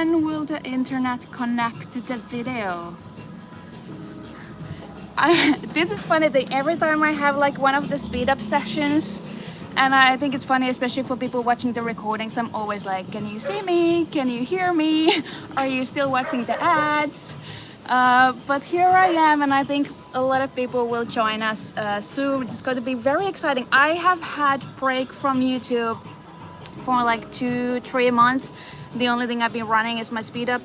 when will the internet connect to the video? This is funny that every time I have like one of the speed up sessions, and I think it's funny, especially for people watching the recordings, I'm always like, can you see me? Can you hear me? Are you still watching the ads? But here I am, and I think a lot of people will join us soon. It's going to be very exciting. I have had break from YouTube for like 2-3 months. The only thing I've been running is my speed up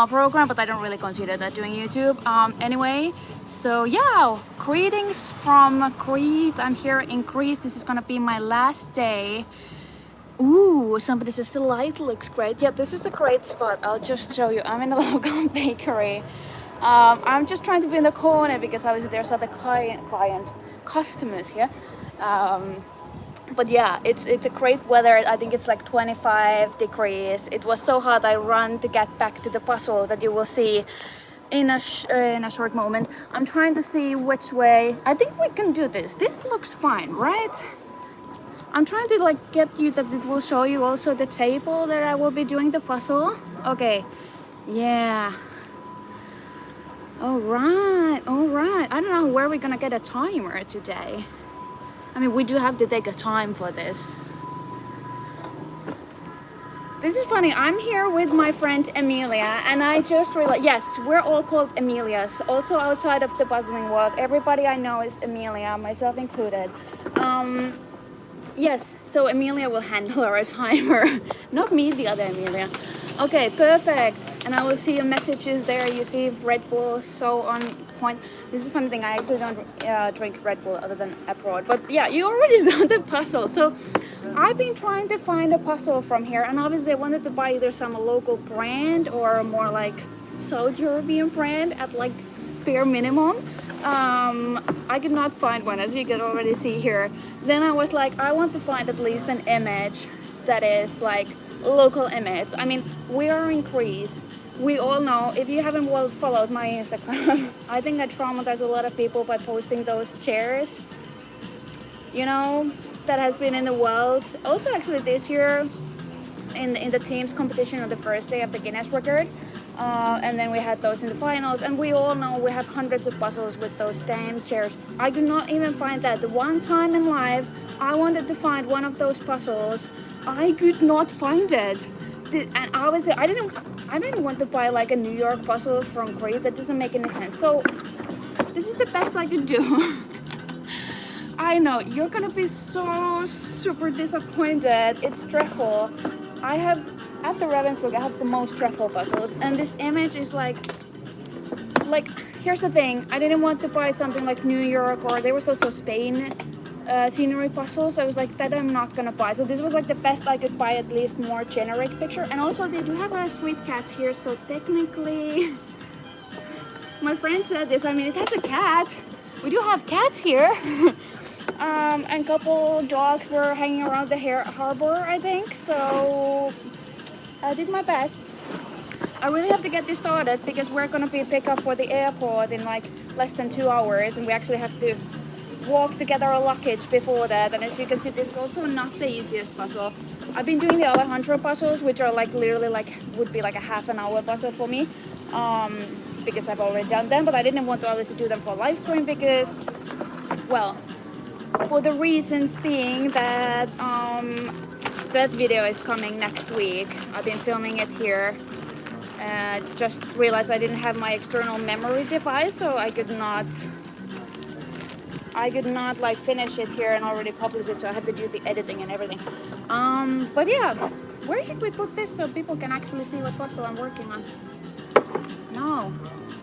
program, but I don't really consider that doing YouTube anyway. So yeah, greetings from Crete. I'm here in Greece. This is gonna be my last day. Ooh, somebody says the light looks great. Yeah, this is a great spot. I'll just show you. I'm in a local bakery. I'm just trying to be in the corner because obviously there's other customers here. But yeah, it's a great weather. I think it's like 25 degrees. It was so hot I ran to get back to the puzzle that you will see in a short moment. I'm trying to see which way. I think we can do this. This looks fine, right? I'm trying to like get you that it will show you also the table that I will be doing the puzzle. Okay, yeah. All right. I don't know where we're gonna get a timer today. I mean, we do have to take a time for this. This is funny. I'm here with my friend Emilia, and I just realized, yes, we're all called Emilias. Also outside of the puzzling world, everybody I know is Emilia, myself included. Yes, so Emilia will handle our timer. Not me, the other Emilia. Okay, perfect. And I will see your messages there. You see Red Bull, so on point. This is a funny thing. I actually don't drink Red Bull other than abroad. But yeah, you already saw the puzzle. So I've been trying to find a puzzle from here. And obviously I wanted to buy either some local brand or more like South European brand at like bare minimum. I could not find one, as you can already see here. Then I was like, I want to find at least an image that is like local image. I mean, we are in Greece. We all know, if you haven't followed my Instagram, I think I traumatized a lot of people by posting those chairs, you know, that has been in the world. Also, actually this year in the teams competition on the first day of the Guinness record. And then we had those in the finals, and we all know we have hundreds of puzzles with those damn chairs. I could not even find that. The one time in life I wanted to find one of those puzzles, I could not find it. And obviously I didn't want to buy like a New York puzzle from Crete. That doesn't make any sense. So this is the best I could do. I know you're gonna be so super disappointed. It's dreadful. I have, after Ravensburg, I have the most dreadful puzzles, and this image is like, here's the thing, I didn't want to buy something like New York, or there was also Spain scenery puzzles. I was like, that I'm not gonna buy. So this was like the best I could buy, at least more generic picture. And also they do have street cats here, so technically, my friend said this, I mean, it has a cat. We do have cats here. And a couple dogs were hanging around the harbor, I think. So I did my best. I really have to get this started because we're gonna be pick up for the airport in like less than 2 hours, and we actually have to walk to get our luggage before that. And as you can see, this is also not the easiest puzzle. I've been doing the Alejandro puzzles, which are like literally like would be like a half an hour puzzle for me, because I've already done them. But I didn't want to obviously do them for live stream because, well, for the reasons being that that video is coming next week. I've been filming it here. Just realized I didn't have my external memory device, so I could not like finish it here and already publish it, so I had to do the editing and everything. But yeah, where should we put this so people can actually see what puzzle I'm working on? No,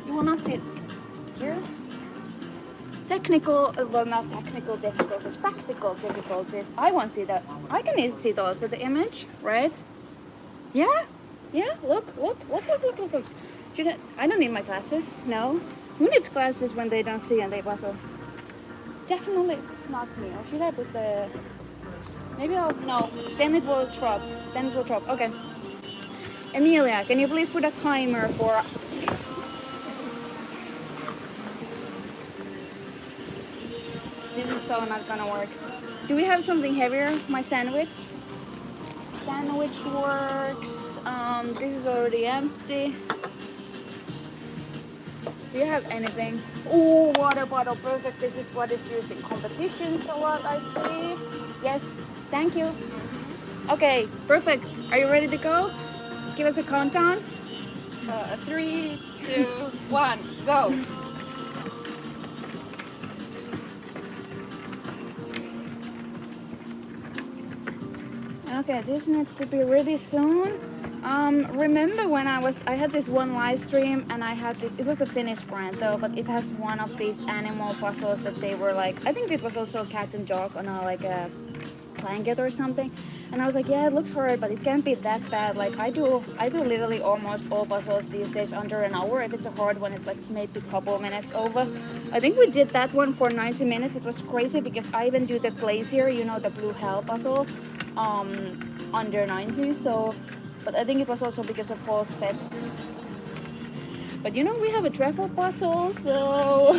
you will not see it here. Technical, well, not technical difficulties, practical difficulties. I want to see that. I can see it also, the image, right? Yeah, look. I don't need my glasses, no. Who needs glasses when they don't see and they puzzle? Definitely not me. Or should I put the, maybe I'll, no, then it will drop, okay. Emilia, can you please put a timer for, this is so not gonna work. Do we have something heavier? My sandwich? Sandwich works. This is already empty. Do you have anything? Oh, water bottle, perfect. This is what is used in competitions a lot, I see. Yes, thank you. Okay, perfect. Are you ready to go? Give us a countdown. 3, 2, 1, go! Okay, this needs to be ready soon. Remember when I had this one live stream and I had this, it was a Finnish brand though, but it has one of these animal puzzles that they were like, I think it was also a cat and dog on a blanket or something. And I was like, yeah, it looks hard, but it can't be that bad. Like I do literally almost all puzzles these days under an hour. If it's a hard one, it's like maybe a couple minutes over. I think we did that one for 90 minutes. It was crazy because I even do the glacier, you know, the blue hell puzzle, under 90. So, but I think it was also because of false feds. But you know, we have a truffle puzzle, so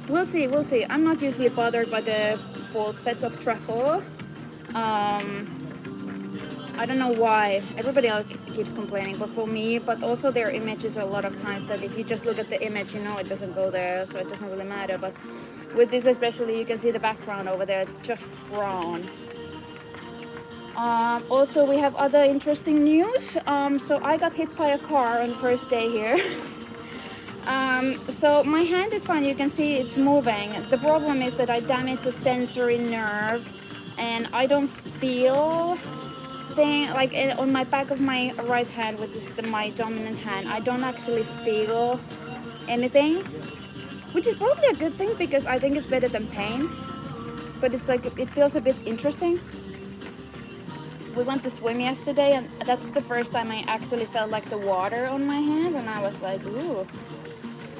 we'll see. I'm not usually bothered by the false feds of truffle. I don't know why. Everybody else keeps complaining, but for me, but also their images a lot of times that if you just look at the image, you know it doesn't go there, so it doesn't really matter. But with this especially, you can see the background over there. It's just brown. Also, we have other interesting news. So I got hit by a car on the first day here. So my hand is fine, you can see it's moving. The problem is that I damaged a sensory nerve and I don't feel like on my back of my right hand, which is my dominant hand, I don't actually feel anything, which is probably a good thing because I think it's better than pain, but it's like it feels a bit interesting. We went to swim yesterday and that's the first time I actually felt like the water on my hand and I was like, ooh,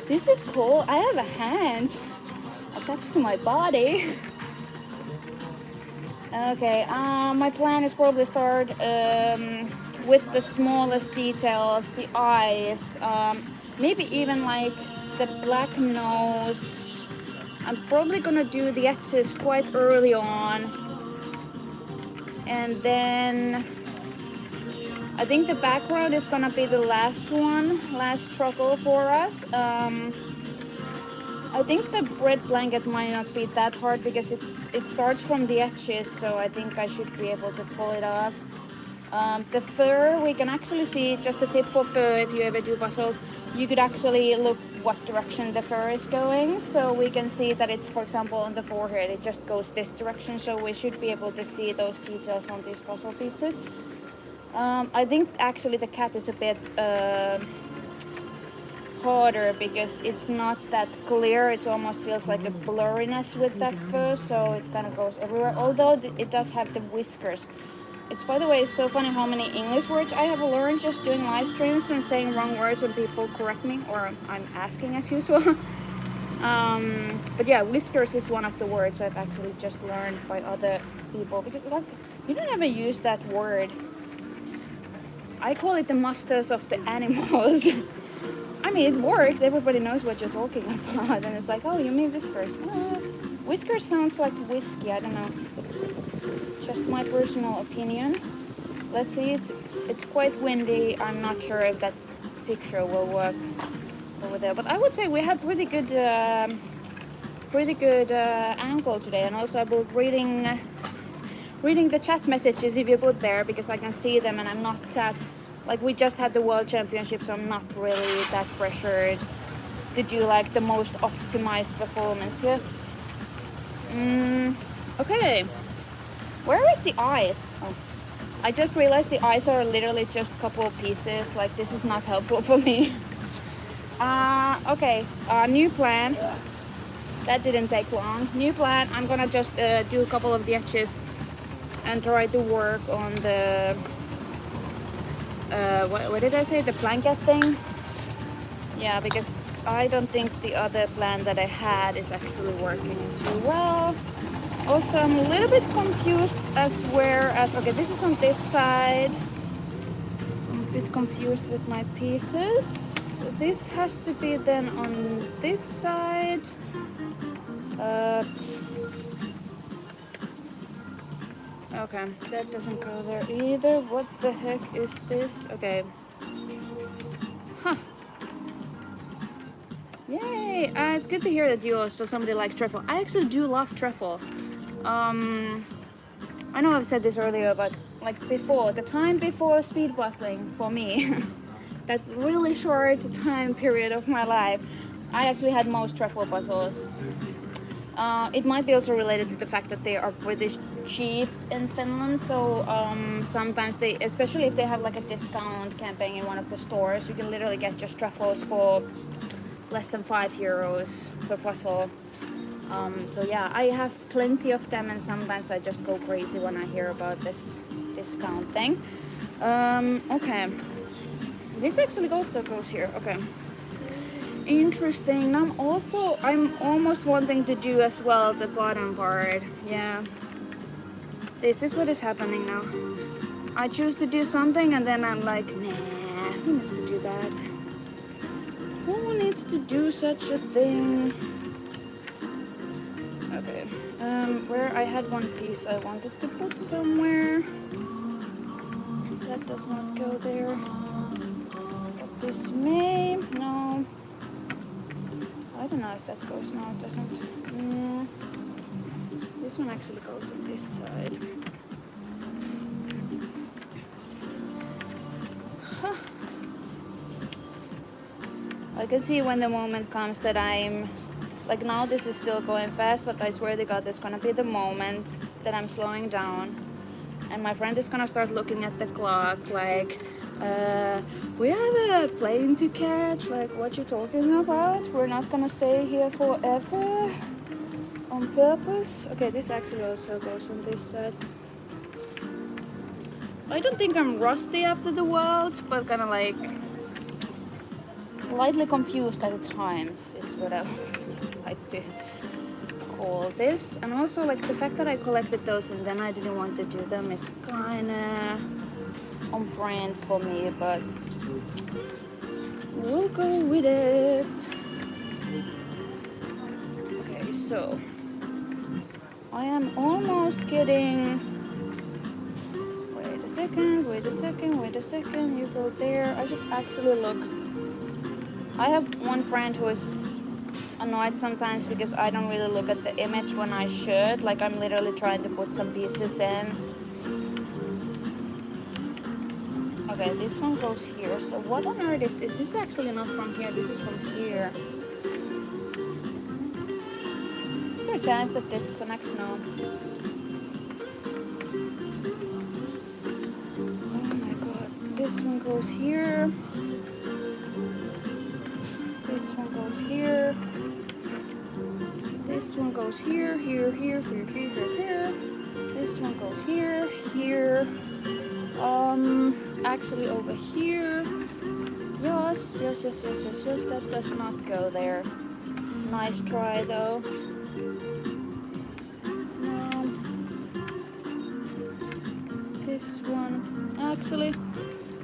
this is cool. I have a hand attached to my body. Okay, my plan is probably start with the smallest details, the eyes, maybe even like the black nose. I'm probably gonna do the edges quite early on. And then I think the background is gonna be the last struggle for us. I think the bread blanket might not be that hard because it starts from the edges, so I think I should be able to pull it off. The fur, we can actually see just a tip for fur. If you ever do puzzles, you could actually look what direction the fur is going, so we can see that it's, for example, on the forehead it just goes this direction, so we should be able to see those details on these puzzle pieces. I think actually the cat is a bit harder because it's not that clear. It almost feels like a blurriness with that fur, so it kind of goes everywhere, although it does have the whiskers. It's, by the way, so funny how many English words I have learned just doing live streams and saying wrong words and people correct me, or I'm asking as usual. But yeah, whiskers is one of the words I've actually just learned by other people because like you don't ever use that word. I call it the musters of the animals. I mean, it works. Everybody knows what you're talking about. And it's like, oh, you mean whiskers. Whiskers sounds like whiskey. I don't know. Just my personal opinion. Let's see. It's quite windy. I'm not sure if that picture will work over there. But I would say we have pretty good angle today. And also I will reading the chat messages if you put there because I can see them and I'm not that... Like we just had the World Championship, so I'm not really that pressured to do like the most optimized performance here. Okay, where is the eyes? Oh, I just realized the eyes are literally just a couple of pieces. Like this is not helpful for me. Okay, new plan. That didn't take long. New plan. I'm gonna just do a couple of the edges and try to work on the what did I say? The blanket thing? Yeah, because I don't think the other plan that I had is actually working too well. Also, I'm a little bit confused okay, this is on this side. I'm a bit confused with my pieces. So this has to be then on this side. Okay, that doesn't go there either. What the heck is this? Okay. Huh. Yay! It's good to hear that you also somebody likes truffle. I actually do love truffle. I know I've said this earlier, but like before, the time before speed puzzling for me, that really short time period of my life, I actually had most truffle puzzles. It might be also related to the fact that they are British cheap in Finland, so sometimes they, especially if they have like a discount campaign in one of the stores, you can literally get just truffles for less than €5 per puzzle. So yeah, I have plenty of them, and sometimes I just go crazy when I hear about this discount thing. Okay, this actually also goes here. Okay, interesting. I'm almost wanting to do as well the bottom part. Yeah, this is what is happening now. I choose to do something and then I'm like, nah, who needs to do that? Who needs to do such a thing? Okay, where I had one piece I wanted to put somewhere. That does not go there. But this may, no. I don't know if that goes, no it doesn't. This one actually goes on this side. Huh. I can see when the moment comes that I'm, like now this is still going fast, but I swear to God there's gonna be the moment that I'm slowing down and my friend is gonna start looking at the clock like, we have a plane to catch, like what you talking about? We're not gonna stay here forever on purpose. Okay, this actually also goes on this side. I don't think I'm rusty after the world, but kind of like lightly confused at times is what I would like to call this. And also like the fact that I collected those and then I didn't want to do them is kinda on brand for me, but we'll go with it. Okay, so I am almost getting, wait a second, you go there. I should actually look. I have one friend who is annoyed sometimes because I don't really look at the image when I should. Like I'm literally trying to put some pieces in. Okay, this one goes here. So what on earth is this? This is actually not from here. This is from here. Is there a chance that this connects? No. Oh my god. This one goes here. This one goes here. This one goes here, here, here, here, here, here, here. This one goes here, here. Actually over here. Yes. That does not go there. Nice try though. No. This one. Actually,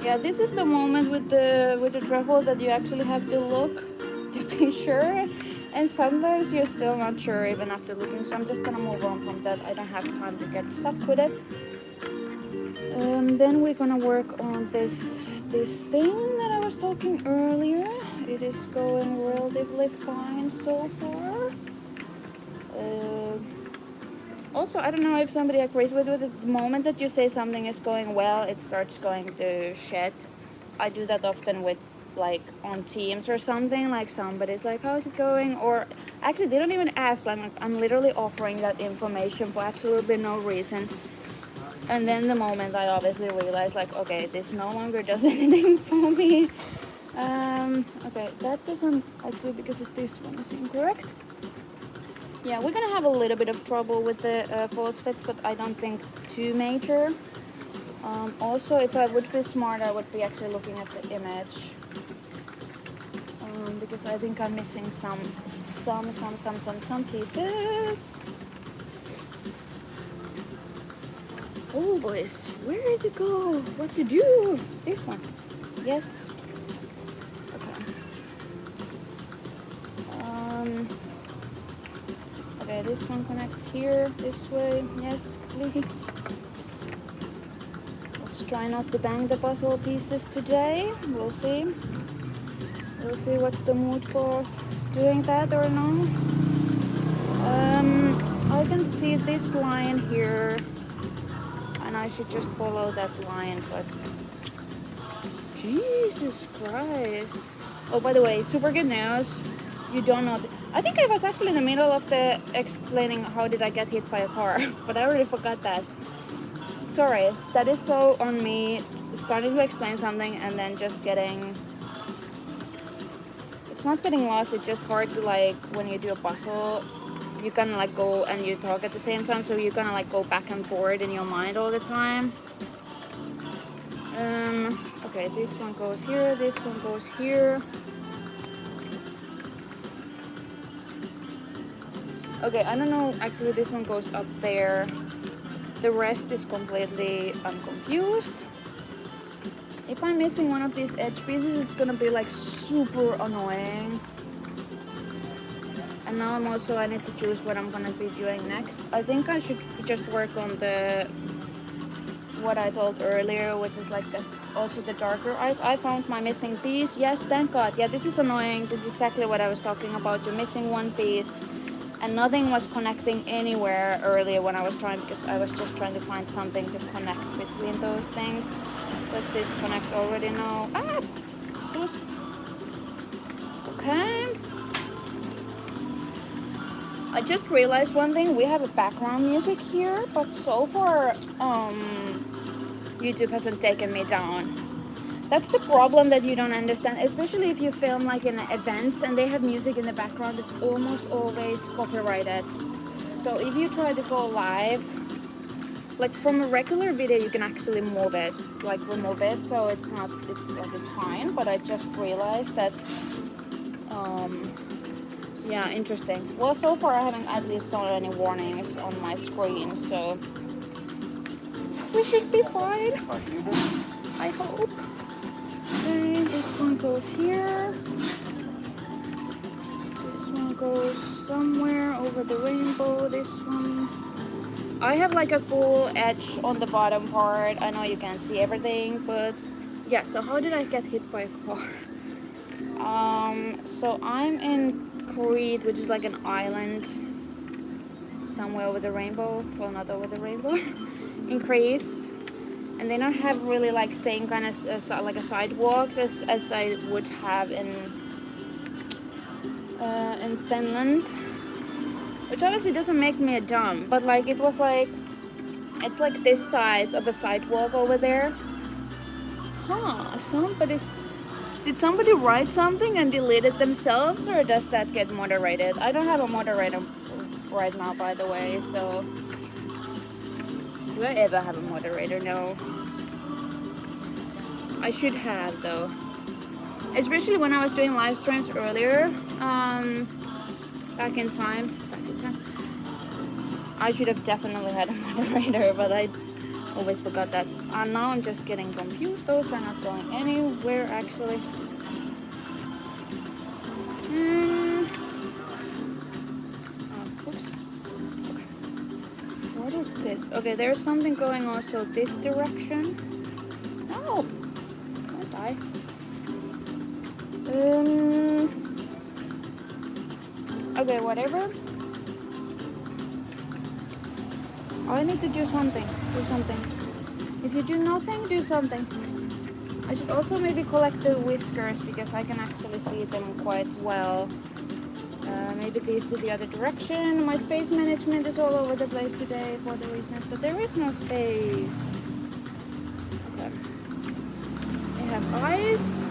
yeah, this is the moment with the truffle that you actually have to look to be sure. And sometimes you're still not sure even after looking, so I'm just gonna move on from that. I don't have time to get stuck with it. Then we're gonna work on this thing that I was talking earlier. It is going relatively fine so far. Also, I don't know if somebody agrees with it. The moment that you say something is going well, it starts going to shit. I do that often with like on Teams or something, like somebody's like, how's it going? Or actually they don't even ask, like I'm literally offering that information for absolutely no reason. And then the moment I obviously realize like, okay, this no longer does anything for me. Okay, that doesn't actually, because this one is incorrect. Yeah, we're gonna have a little bit of trouble with the false fits, but I don't think too major. Also, if I would be smart, I would be actually looking at the image. Because I think I'm missing some pieces. Oh boys, where to go? What to do? This one. Yes. Okay. Okay, this one connects here, this way. Yes, please. just try not to bang the puzzle pieces today. We'll see. We'll see what's the mood for doing that or not. I can see this line here, and I should just follow that line, but Jesus Christ. Oh, by the way, super good news. You don't know. I think I was actually in the middle of the explaining how did I get hit by a car, but I already forgot that. Sorry, that is so on me. Starting to explain something and then just getting... It's not getting lost, it's just hard to like, when you do a puzzle, you kind of like go and you talk at the same time, so you kind of like go back and forward in your mind all the time. Okay, this one goes here, this one goes here. Okay, I don't know, actually this one goes up there. The rest is completely, I'm confused. If I'm missing one of these edge pieces, it's gonna be like super annoying. And now I need to choose what I'm gonna be doing next. I think I should just work on what I told earlier, which is like also the darker eyes. I found my missing piece. Yes, thank God. Yeah, this is annoying. This is exactly what I was talking about. You're missing one piece. And nothing was connecting anywhere earlier when I was trying, because I was just trying to find something to connect between those things. Does this connect already now? Ah! Sus. Okay. I just realized one thing. We have a background music here, but so far, YouTube hasn't taken me down. That's the problem that you don't understand, especially if you film like in events and they have music in the background. It's almost always copyrighted. So if you try to go live, like from a regular video, you can actually move it, like remove it, so it's fine. But I just realized that, yeah, interesting. Well, so far I haven't at least saw any warnings on my screen, so we should be fine. I hope. Okay, this one goes here. This one goes somewhere over the rainbow. This one. I have like a full edge on the bottom part. I know you can't see everything, but yeah, so how did I get hit by a car? So I'm in Crete, which is like an island somewhere over the rainbow. Well, not over the rainbow. In Crete. And they don't have really like same kind of like a sidewalks as I would have in Finland, which obviously doesn't make me a dumb, but like it was like, it's like this size of a sidewalk over there. Huh, did somebody write something and delete it themselves, or does that get moderated? I don't have a moderator right now, by the way, so do I ever have a moderator? No. I should have though. Especially when I was doing live streams earlier, back in time. I should have definitely had a moderator, but I always forgot that. And now I'm just getting confused. Those are not going anywhere actually. What is this? Okay, there's something going also this direction. No! Don't die. Okay, whatever. I need to do something. Do something. If you do nothing, do something. I should also maybe collect the whiskers because I can actually see them quite well. Maybe these to the other direction. My space management is all over the place today for the reasons that there is no space. Okay. I have eyes.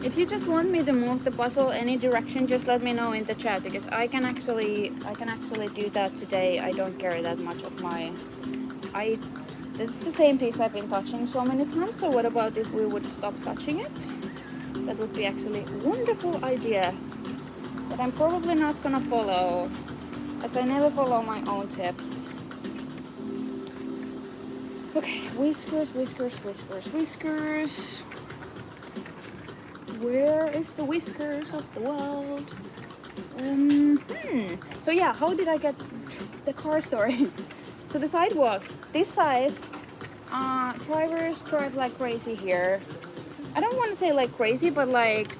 If you just want me to move the puzzle any direction, just let me know in the chat because I can actually do that today. I don't care that much of my... It's the same piece I've been touching so many times, so what about if we would stop touching it? That would be actually a wonderful idea. But I'm probably not gonna follow, as I never follow my own tips. Okay, whiskers, whiskers, whiskers, whiskers. Where is the whiskers of the world? So yeah, how did I get the car story? So the sidewalks, this size, Drivers drive like crazy here. I don't want to say like crazy, but like,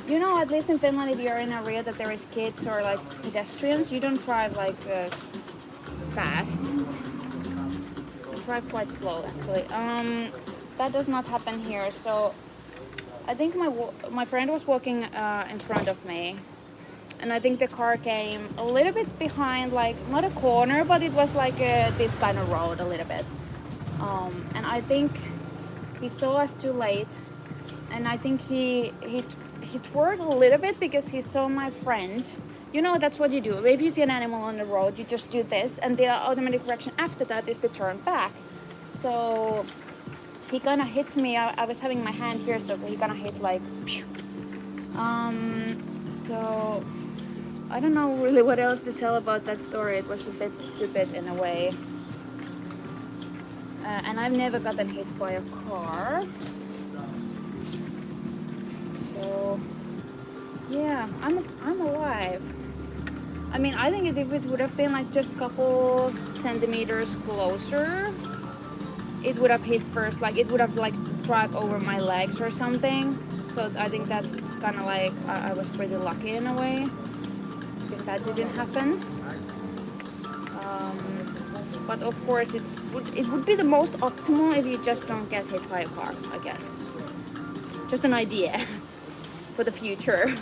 you know, at least in Finland, if you're in an area that there is kids or like pedestrians, you don't drive like fast. You drive quite slow actually. That does not happen here. So I think my friend was walking in front of me, and I think the car came a little bit behind, like not a corner, but it was like this kind of road a little bit. And I think he saw us too late, and I think he twirled a little bit because he saw my friend. You know, that's what you do. If you see an animal on the road, you just do this, and the automatic reaction after that is to turn back. So he kind of hit me. I was having my hand here, so he kind of hit like, pew. So I don't know really what else to tell about that story. It was a bit stupid in a way. And I've never gotten hit by a car. So yeah, I'm alive. I mean, I think if it would have been like just a couple centimeters closer, it would have hit first. Like it would have like dragged over my legs or something. So I think that's kind of like I was pretty lucky in a way because that didn't happen. But of course, it would be the most optimal if you just don't get hit by a car, I guess. Just an idea for the future.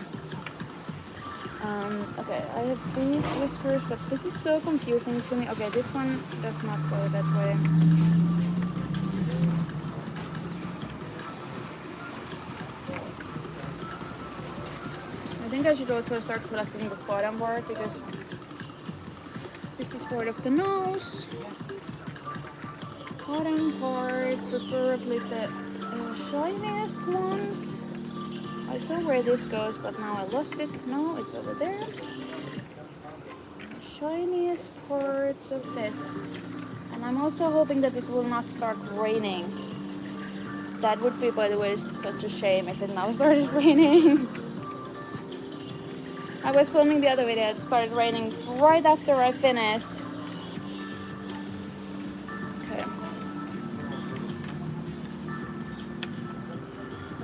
Okay, I have these whiskers, but this is so confusing to me. Okay, this one does not go that way. I think I should also start collecting the bottom part because this is part of the nose. Bottom part, preferably the shiniest ones. I saw where this goes, but now I lost it. No, it's over there. Shiniest parts of this. And I'm also hoping that it will not start raining. That would be, by the way, such a shame if it now started raining. I was filming the other video, it started raining right after I finished. Okay.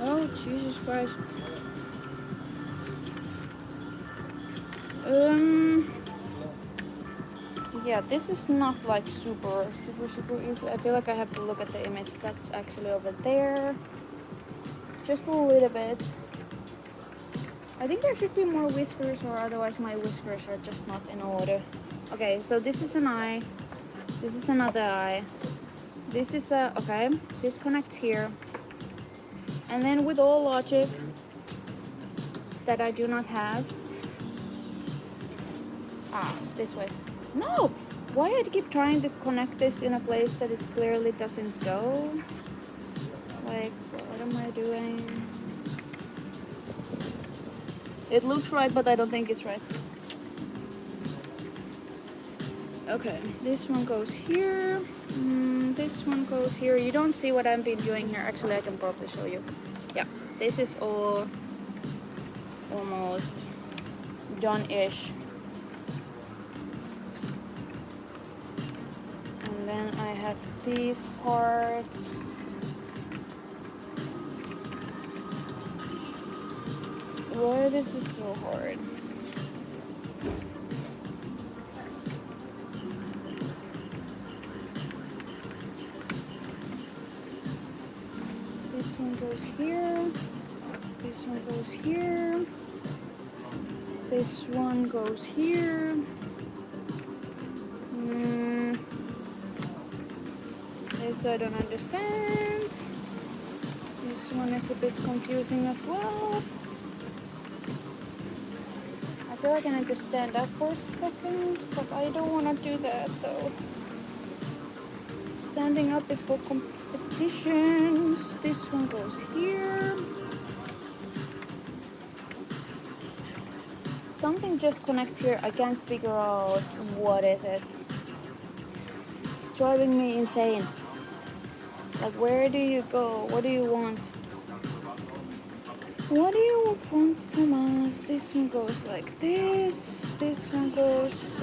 Oh, Jesus Christ. Yeah, this is not like super easy. I feel like I have to look at the image that's actually over there. Just a little bit. I think there should be more whiskers, or otherwise my whiskers are just not in order. Okay, so this is an eye. This is another eye. This is a, okay, this connects here. And then with all logic that I do not have. This way. No! Why I keep trying to connect this in a place that it clearly doesn't go? Like, what am I doing? It looks right, but I don't think it's right. Okay, this one goes here. This one goes here. You don't see what I've been doing here. Actually, I can probably show you. Yeah, this is all almost done-ish. And then I have these parts. Why this is so hard? This one goes here. This one goes here. This one goes here. This I don't understand. This one is a bit confusing as well. I feel like I need to stand up for a second, but I don't want to do that though. Standing up is for competitions. This one goes here. Something just connects here. I can't figure out what is it. It's driving me insane. Like, where do you go? What do you want? What do you want from us? This one goes like this. This one goes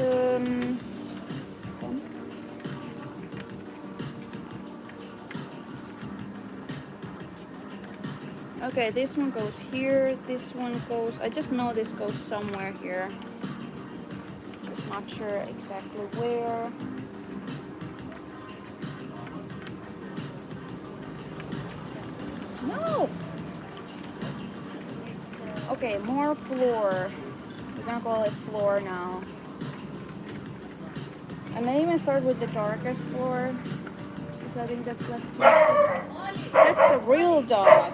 Okay, this one goes here. This one goes. I just know this goes somewhere here. Just not sure exactly where. No! Okay, more floor. We're gonna call it floor now. I may even start with the darkest floor. Because I think that's less. That's a real dog.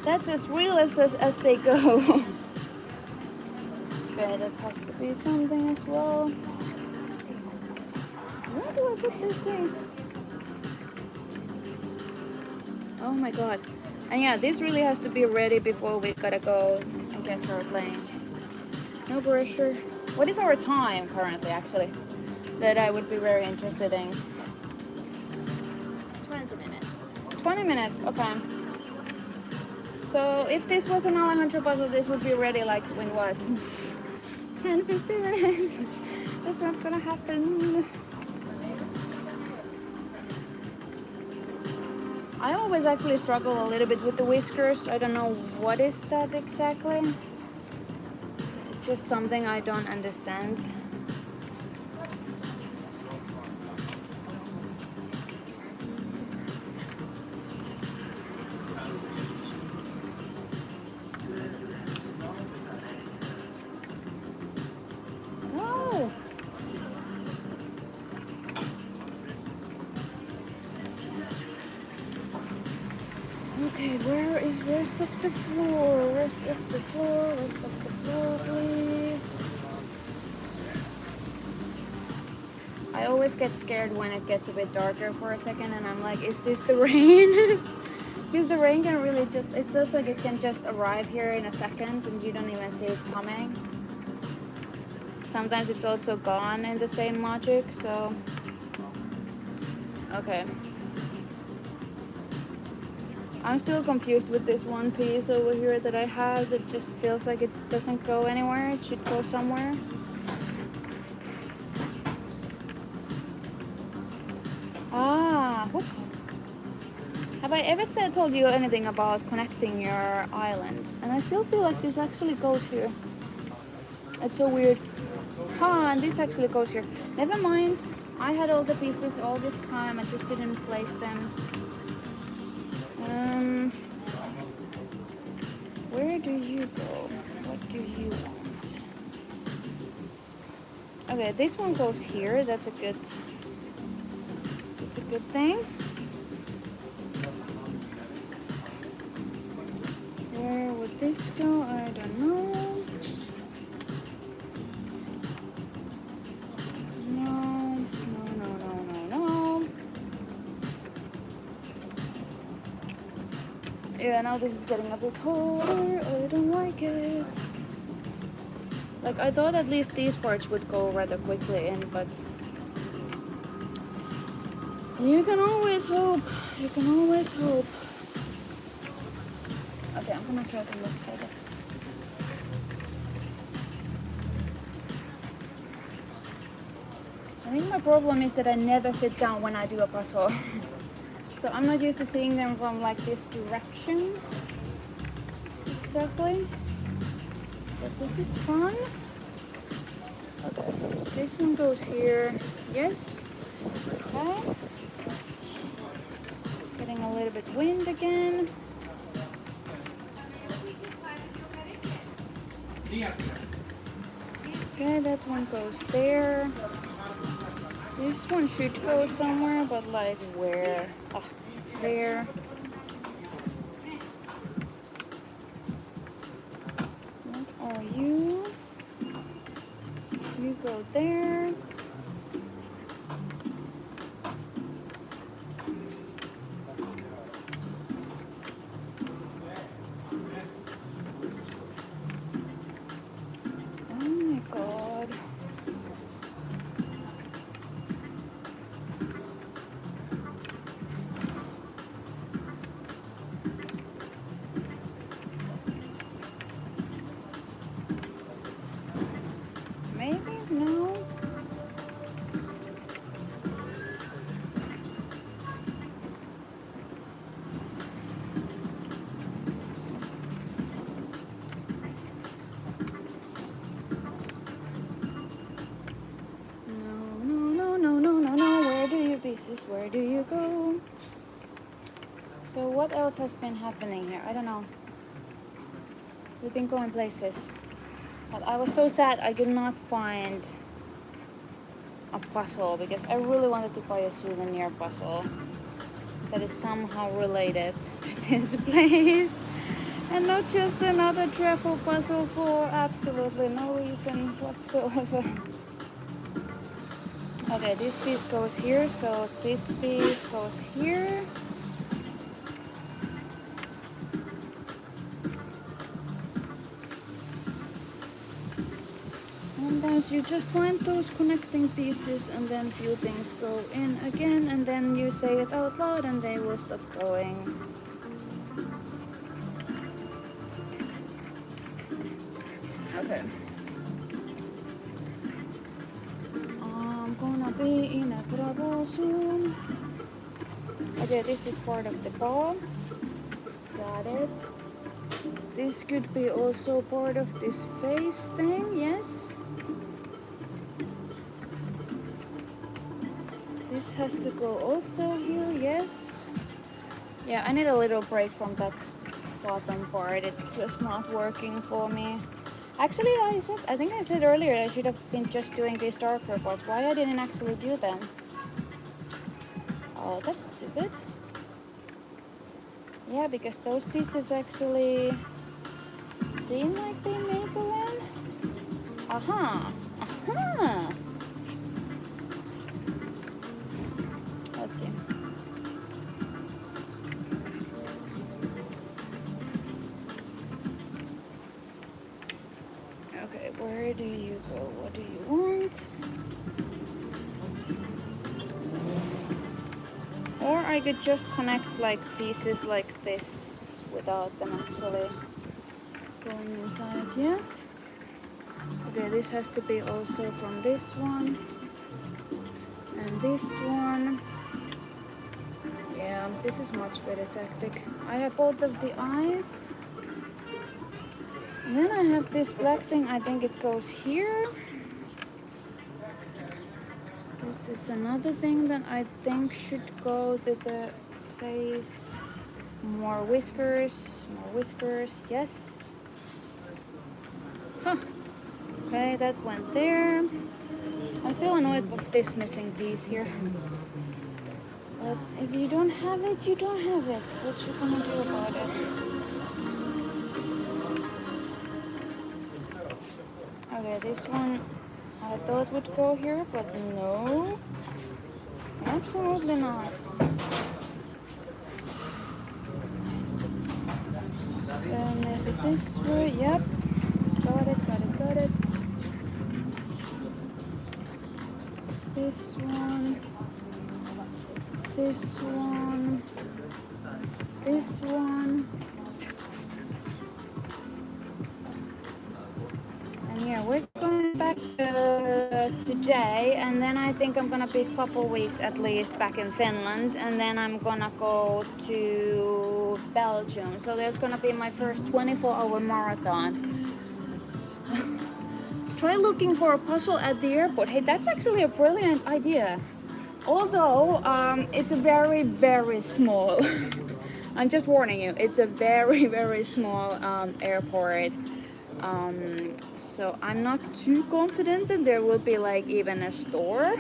That's as real as they go. Okay, that has to be something as well. Where do I put these things? Oh my god. And yeah, this really has to be ready before we gotta go and get her plane. No pressure. What is our time currently, actually? That I would be very interested in. 20 minutes. 20 minutes, okay. So if this was an Alejandro puzzle, this would be ready like in what? 10, 15 minutes. That's not gonna happen. I always actually struggle a little bit with the whiskers. I don't know what is that exactly. It's just something I don't understand. No. Okay, rest of the floor? Rest of the floor, please. I always get scared when it gets a bit darker for a second and I'm like, is this the rain? Because the rain can really just, it feels like it can just arrive here in a second and you don't even see it coming. Sometimes it's also gone in the same logic, so. Okay. I'm still confused with this one piece over here that I have that just feels like it doesn't go anywhere. It should go somewhere. Ah, whoops. Have I ever told you anything about connecting your islands? And I still feel like this actually goes here. It's so weird. Ah, and this actually goes here. Never mind. I had all the pieces all this time. I just didn't place them. Where do you go? What do you want? Okay, this one goes here. That's a good thing. Where would this go? I don't know. Yeah, now this is getting a bit harder. I don't like it. Like, I thought at least these parts would go rather quickly in, but you can always hope. You can always hope. Okay, I'm gonna try to look for it. I think my problem is that I never sit down when I do a puzzle. So I'm not used to seeing them from like this direction. Exactly. But this is fun. Okay. This one goes here. Yes. Okay. Getting a little bit wind again. Okay, that one goes there. This one should go somewhere, but like where? Oh, there. What are you? You go there. Oh my god. Maybe? No. please, where do you go? So what else has been happening here? I don't know. We've been going places. But I was so sad I could not find a puzzle because I really wanted to buy a souvenir puzzle that is somehow related to this place. And not just another travel puzzle for absolutely no reason whatsoever. Okay, this piece goes here, so this piece goes here. Sometimes you just find those connecting pieces and then few things go in again and then you say it out loud and they will stop going. Okay. I'm gonna be in a trouble soon. Okay, this is part of the ball. Got it. This could be also part of this face thing, yes. This has to go also here, yes. Yeah, I need a little break from that bottom part. It's just not working for me. Actually, I think I said earlier I should have been just doing these darker parts. Why I didn't actually do them? Oh, that's stupid. Yeah, because those pieces actually seem like they may go in. Aha! Aha! Let's see. Okay, where do you go? What do you want? Or I could just connect like pieces like this without them actually going inside yet. Okay, this has to be also from this one and this one. Yeah, this is much better tactic. I have both of the eyes. And then I have this black thing, I think it goes here. This is another thing that I think should go to the face. More whiskers, yes. Huh. Okay, that went there. I'm still annoyed with this missing piece here. But if you don't have it, you don't have it. What you gonna do about it? Okay, this one I thought would go here, but no. Absolutely not. Maybe this way, yep. Got it. This one. And yeah, we're going back today, and then I think I'm gonna be a couple weeks at least back in Finland, and then I'm gonna go to Belgium. So there's gonna be my first 24-hour marathon. Try looking for a puzzle at the airport. Hey, that's actually a brilliant idea. Although it's a very, very small. I'm just warning you, it's a very, very small airport. So I'm not too confident that there will be like even a store.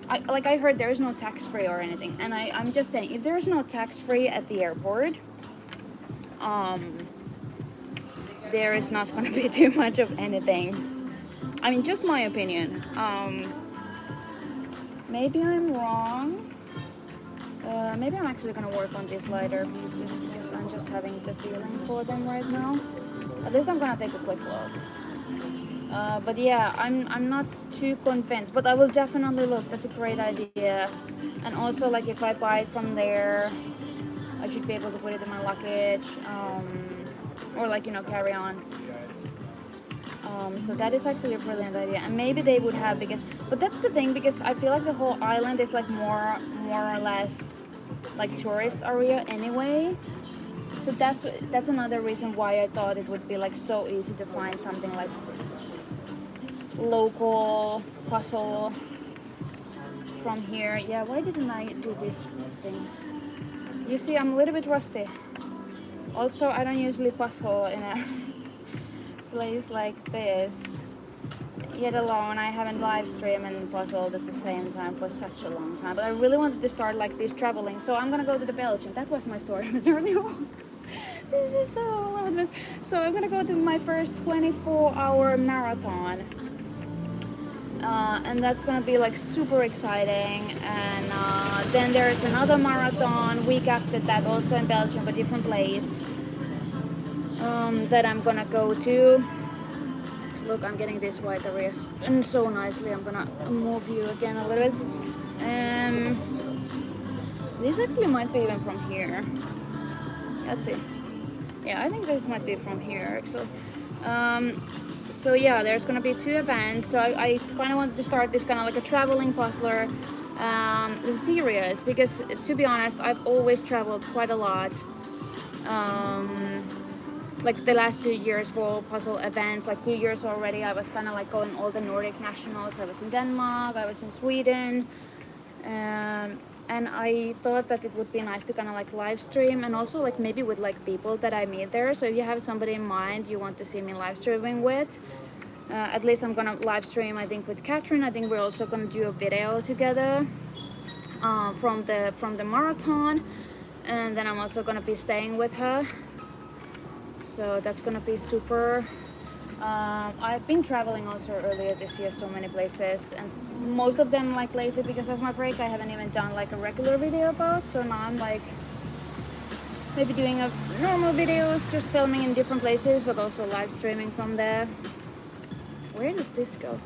I heard there is no tax-free or anything, and I'm just saying, if there is no tax-free at the airport, there is not going to be too much of anything. I mean, just my opinion. Maybe I'm wrong. Maybe I'm actually gonna work on these lighter pieces because I'm just having the feeling for them right now. At least I'm gonna take a quick look. But yeah, I'm not too convinced, but I will definitely look. That's a great idea. And also, like, if I buy it from there, I should be able to put it in my luggage, or like, you know, carry on. So that is actually a brilliant idea, and maybe they would have, but that's the thing, because I feel like the whole island is like more or less like tourist area anyway. So that's another reason why I thought it would be like so easy to find something like local puzzle from here. Yeah, why didn't I do these things? You see, I'm a little bit rusty. Also, I don't usually puzzle in a place like this. Yet alone, I haven't live streamed and puzzled at the same time for such a long time. But I really wanted to start like this traveling, so I'm gonna go to the Belgium. That was my story. It was really wrong. This is so limitless. So I'm gonna go to my first 24-hour marathon. And that's gonna be like super exciting. And then there's another marathon week after that, also in Belgium, but different place, that I'm gonna go to. Look, I'm getting these white areas and so nicely. I'm gonna move you again a little bit. This actually might be even from here. Let's see. Yeah, I think this might be from here actually. So yeah, there's gonna be 2 events. So I kind of wanted to start this kind of like a traveling puzzler series, because to be honest, I've always traveled quite a lot. Like the last 2 years for puzzle events, like 2 years already, I was kind of like going all the Nordic nationals. I was in Denmark, I was in Sweden, and I thought that it would be nice to kind of like live stream, and also like maybe with like people that I meet there. So if you have somebody in mind you want to see me live streaming with, at least I'm gonna live stream, I think, with Catherine. I think we're also gonna do a video together from the marathon, and then I'm also gonna be staying with her. So that's gonna be super. I've been traveling also earlier this year, so many places, and most of them like lately because of my break I haven't even done like a regular video about. So now I'm like maybe doing a normal videos, just filming in different places, but also live streaming from there. Where does this go?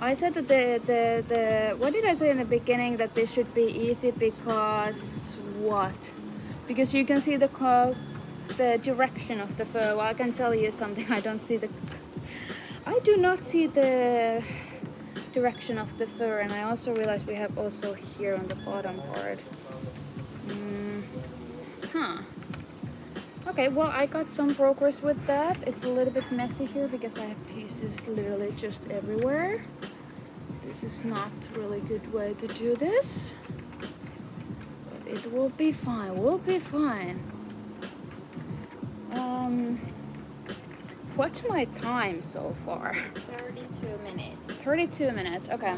I said that the what did I say in the beginning, that this should be easy because what? Because you can see the direction of the fur. Well, I can tell you something. I do not see the direction of the fur, and I also realized we have also here on the bottom part. Okay, well, I got some progress with that. It's a little bit messy here because I have pieces literally just everywhere. This is not really good way to do this, but it will be fine. We'll be fine. What's my time so far? 32 minutes. 32 minutes, okay.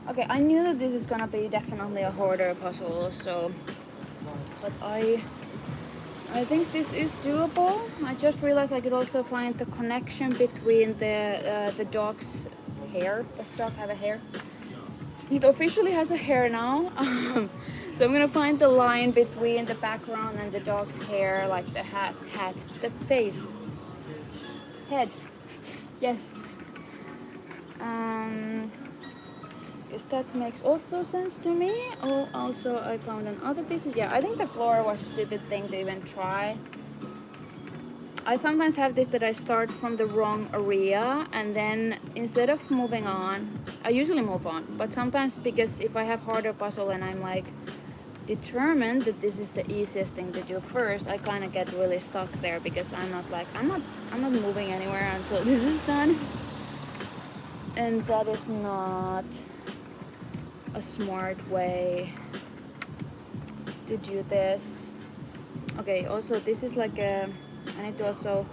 Okay, I knew that this is gonna be definitely a harder puzzle, so, but I think this is doable. I just realized I could also find the connection between the dog's hair. Does the dog have a hair? It officially has a hair now. So I'm gonna find the line between the background and the dog's hair, like the hat, the face, head. Yes. Yes, that makes also sense to me. Oh, also I found other pieces. Yeah, I think the floor was a stupid thing to even try. I sometimes have this that I start from the wrong area, and then instead of moving on, I usually move on. But sometimes, because if I have harder puzzle and I'm like determined that this is the easiest thing to do first, I kind of get really stuck there, because I'm not moving anywhere until this is done, and that is not a smart way to do this. Okay, also this is like I need to also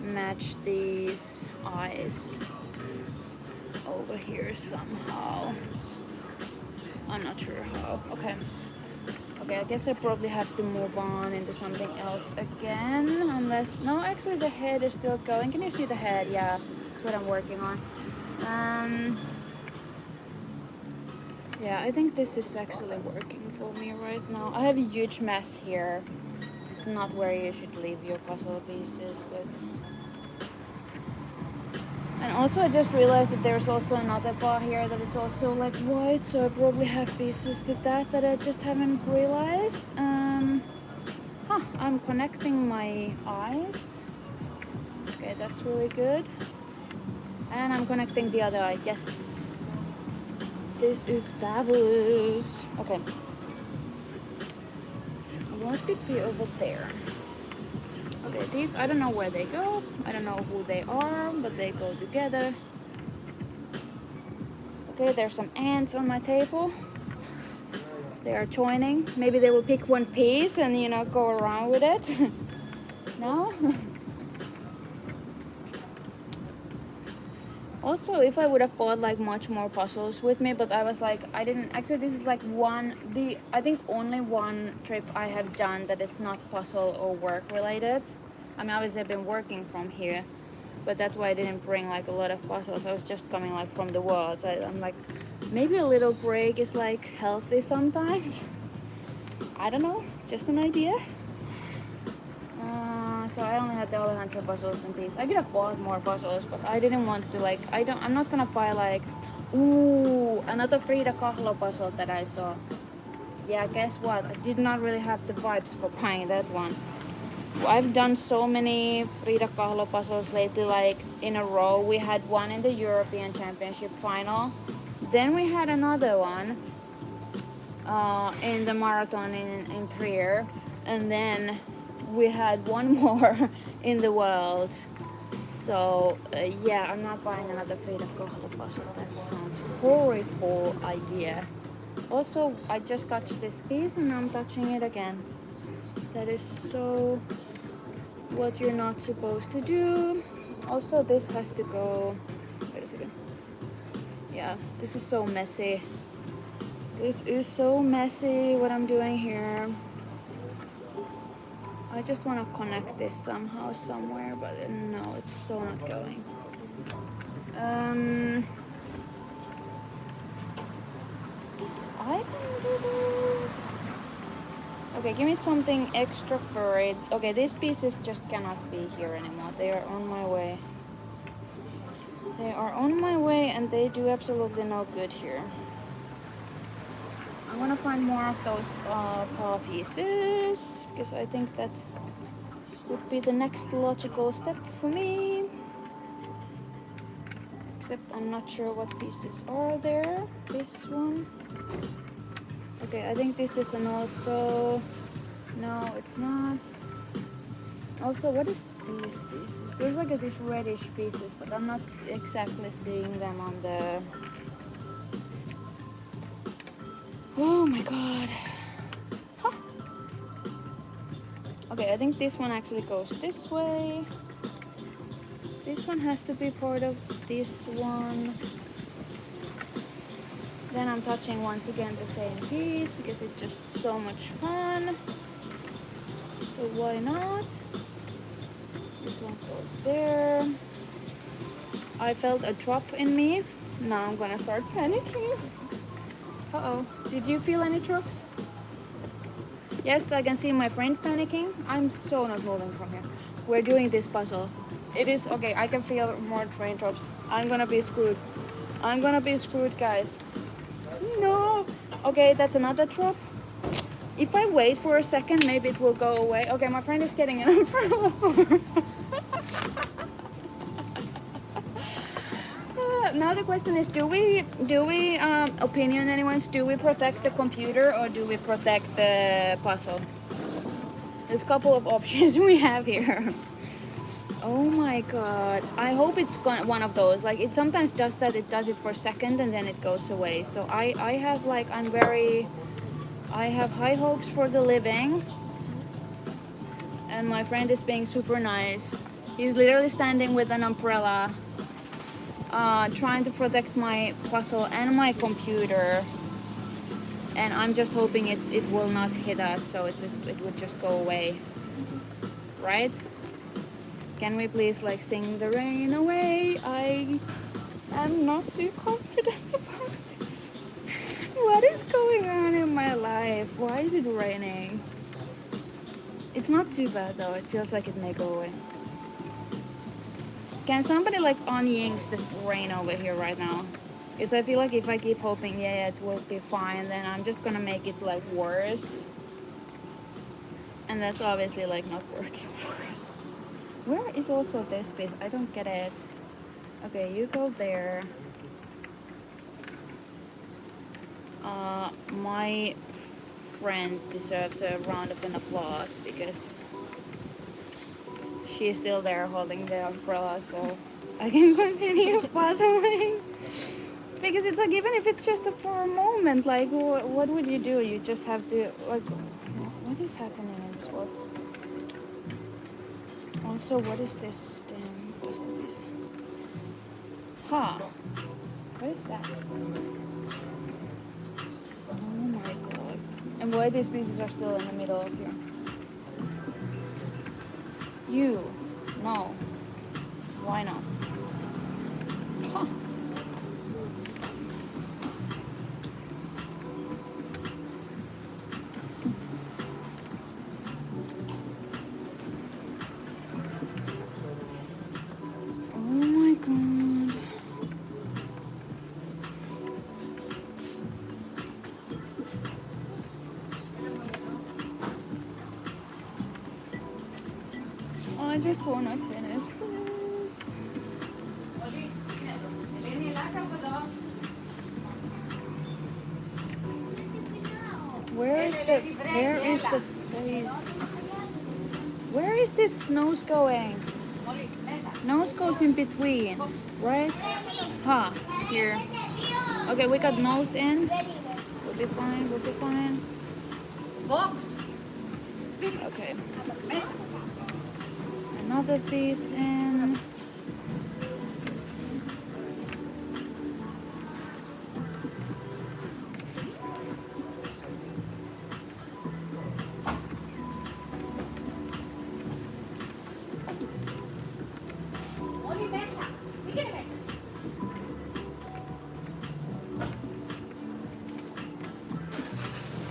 match these eyes over here somehow. I'm not sure how. Okay, I guess I probably have to move on into something else again, unless, no, actually the head is still going. Can you see the head? Yeah, that's what I'm working on. Yeah, I think this is actually working for me right now. I have a huge mess here. This is not where you should leave your puzzle pieces, but... And also I just realized that there's also another bar here that it's also like white, so I probably have pieces to that I just haven't realized. I'm connecting my eyes. Okay, that's really good. And I'm connecting the other eye, yes. This is fabulous. Okay. What could be over there? Okay, these, I don't know where they go. I don't know who they are, but they go together. Okay, there's some ants on my table. They are joining. Maybe they will pick one piece and you know go around with it. No? Also, if I would have bought like much more puzzles with me, but I was like, I didn't. Actually, this is like I think only one trip I have done that it's not puzzle or work related. I mean, obviously I've been working from here, but that's why I didn't bring like a lot of puzzles. I was just coming like from the world. So I'm like, maybe a little break is like healthy sometimes. I don't know, just an idea. So I only had the Alejandro puzzles and these. I could have bought more puzzles, but I didn't want to like. I'm not gonna buy like. Ooh, another Frida Kahlo puzzle that I saw. Yeah, guess what? I did not really have the vibes for buying that one. I've done so many Frida Kahlo puzzles lately, like in a row. We had one in the European Championship final. Then we had another one in the marathon in Trier. And then we had one more in the world. So yeah, I'm not buying another Frida Kahlo puzzle. That sounds horrible idea. Also, I just touched this piece and I'm touching it again. That is so what you're not supposed to do. Also, this has to go. Wait a second. Yeah, this is so messy. This is so messy what I'm doing here. I just want to connect this somehow somewhere, but no, it's so not going. I can do this. Okay, give me something extra furry. Okay, these pieces just cannot be here anymore. They are on my way. They are on my way and they do absolutely no good here. I'm gonna find more of those paw pieces because I think that would be the next logical step for me. Except I'm not sure what pieces are there. This one. Okay, I think this is an also. No, it's not. Also, what is these pieces? There's like these reddish pieces, but I'm not exactly seeing them on the. Oh my god. Huh. Okay, I think this one actually goes this way. This one has to be part of this one. Then I'm touching once again the same piece because it's just so much fun. So why not? This one goes there. I felt a drop in me. Now I'm gonna start panicking. Uh-oh. Did you feel any drops? Yes, I can see my friend panicking. I'm so not moving from here. We're doing this puzzle. It is okay. I can feel more train drops. I'm gonna be screwed. I'm gonna be screwed, guys. No. Okay, that's another drop. If I wait for a second, maybe it will go away. Okay, my friend is getting an umbrella. Now the question is, do we opinion anyone's, do we protect the computer or do we protect the puzzle? There's a couple of options we have here. Oh my god. I hope it's one of those. Like it sometimes does that, it does it for a second and then it goes away. So I have like, I have high hopes for the living. And my friend is being super nice. He's literally standing with an umbrella. Trying to protect my puzzle and my computer, and I'm just hoping it will not hit us, so it would just go away, right? Can we please like sing the rain away? I am not too confident about this. What is going on in my life? Why is it raining? It's not too bad though. It feels like it may go away. Can somebody like un-yinx this rain over here right now? Because I feel like if I keep hoping, yeah, it will be fine, then I'm just gonna make it like worse. And that's obviously like not working for us. Where is also this piece? I don't get it. Okay, you go there. My friend deserves a round of applause because she's still there holding the umbrella, so I can continue puzzling. Because it's like, even if it's just for a moment, like, what would you do? You just have to, like, what is happening in this world? Also, what is this damn puzzle piece? Huh. What is that? Oh my god. And why these pieces are still in the middle of here? You. No. Why not? Huh. Oh my god. I just wanna finish this. Where is the face? Where is this nose going? Nose goes in between, right? Huh, here. Okay, we got nose in. We'll be fine, we'll be fine. Box. Okay. Another piece in.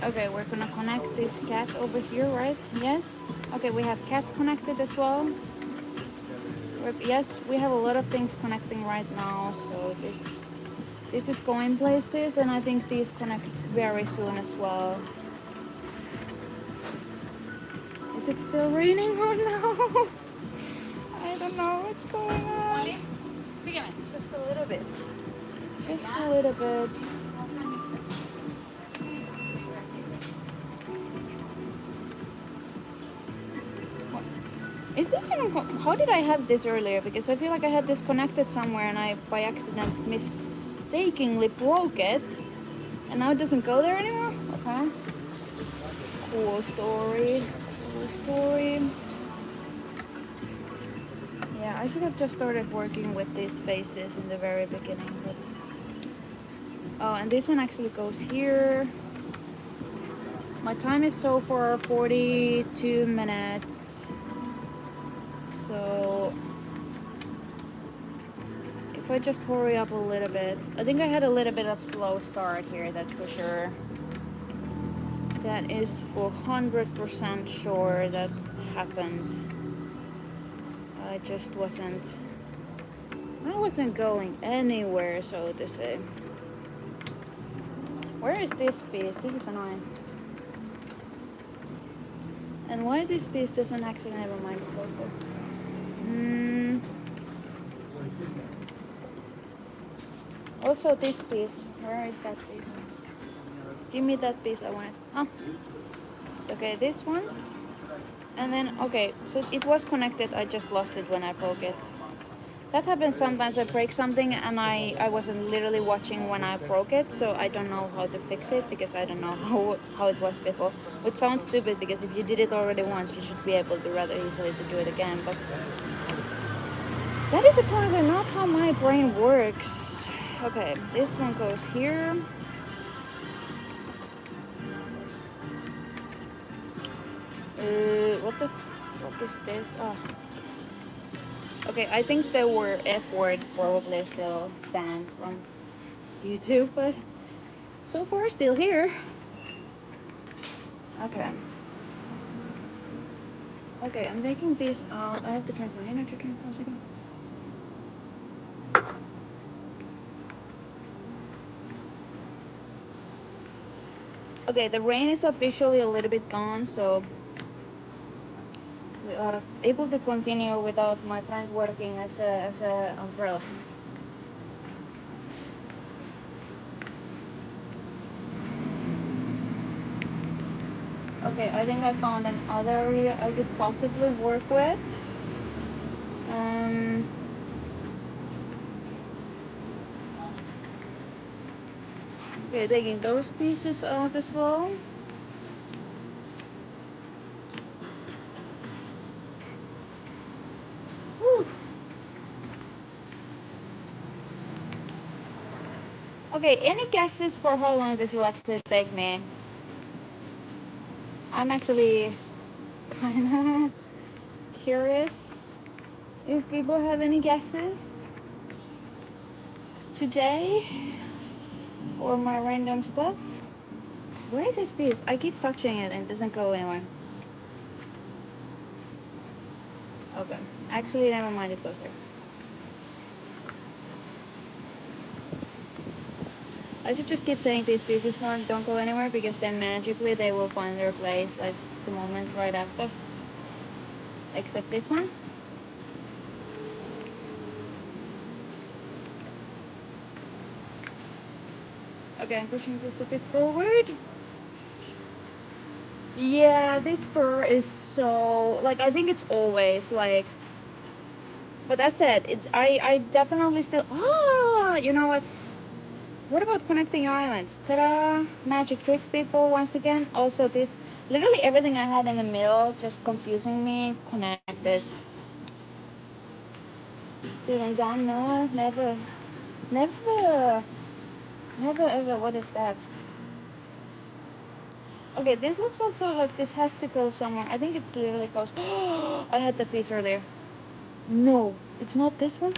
Okay, we're gonna connect this cat over here, right? Yes. Okay, we have cat connected as well. Yes, we have a lot of things connecting right now, so this is going places, and I think these connect very soon as well. Is it still raining or no? I don't know what's going on. Just a little bit. Just a little bit. Is this even, how did I have this earlier? Because I feel like I had this connected somewhere and I by accident mistakenly broke it. And now it doesn't go there anymore? Okay. Cool story. Cool story. Yeah, I should have just started working with these faces in the very beginning. But... oh, and this one actually goes here. My time is so far 42 minutes. So if I just hurry up a little bit, I think I had a little bit of slow start here, that's for sure. That is for 100% sure that happened. I just wasn't going anywhere, so to say. Where is this piece? This is annoying. And why this piece doesn't actually, never mind, it goes there. Also this piece, where is that piece? Give me that piece, I want it. Oh. Okay, this one. And then, okay, so it was connected, I just lost it when I broke it. That happens sometimes, I break something and I wasn't literally watching when I broke it, so I don't know how to fix it because I don't know how it was before. Which sounds stupid because if you did it already once, you should be able to rather easily to do it again, but that is apparently not how my brain works. Okay, this one goes here. What the fuck is this? Oh. Okay, I think the word F word probably still banned from YouTube, but so far still here. Okay. Okay, I'm taking this out. I have to drink my energy drink for a second. Okay, the rain is officially a little bit gone, so we are able to continue without my friend working as a umbrella. Okay, I think I found another area I could possibly work with. Okay, taking those pieces out as well. Whew. Okay, any guesses for how long this will actually take me? I'm actually kinda curious if people have any guesses today for my random stuff. Where is this piece? I keep touching it and it doesn't go anywhere. Okay, actually never mind, it goes there. I should just keep saying these pieces don't go anywhere, because then magically they will find their place like the moment right after. Except this one. Okay, I'm pushing this a bit forward. Yeah, this fur is so, like, I think it's always like, but that said, I definitely still, you know what about connecting islands? Ta-da! Magic trick people once again. Also this, literally everything I had in the middle just confusing me, connected. Didn't down, no, never, never, never ever, what is that? Okay, this looks also like this has to go somewhere. I think it's literally goes, I had the piece earlier. No, it's not this one.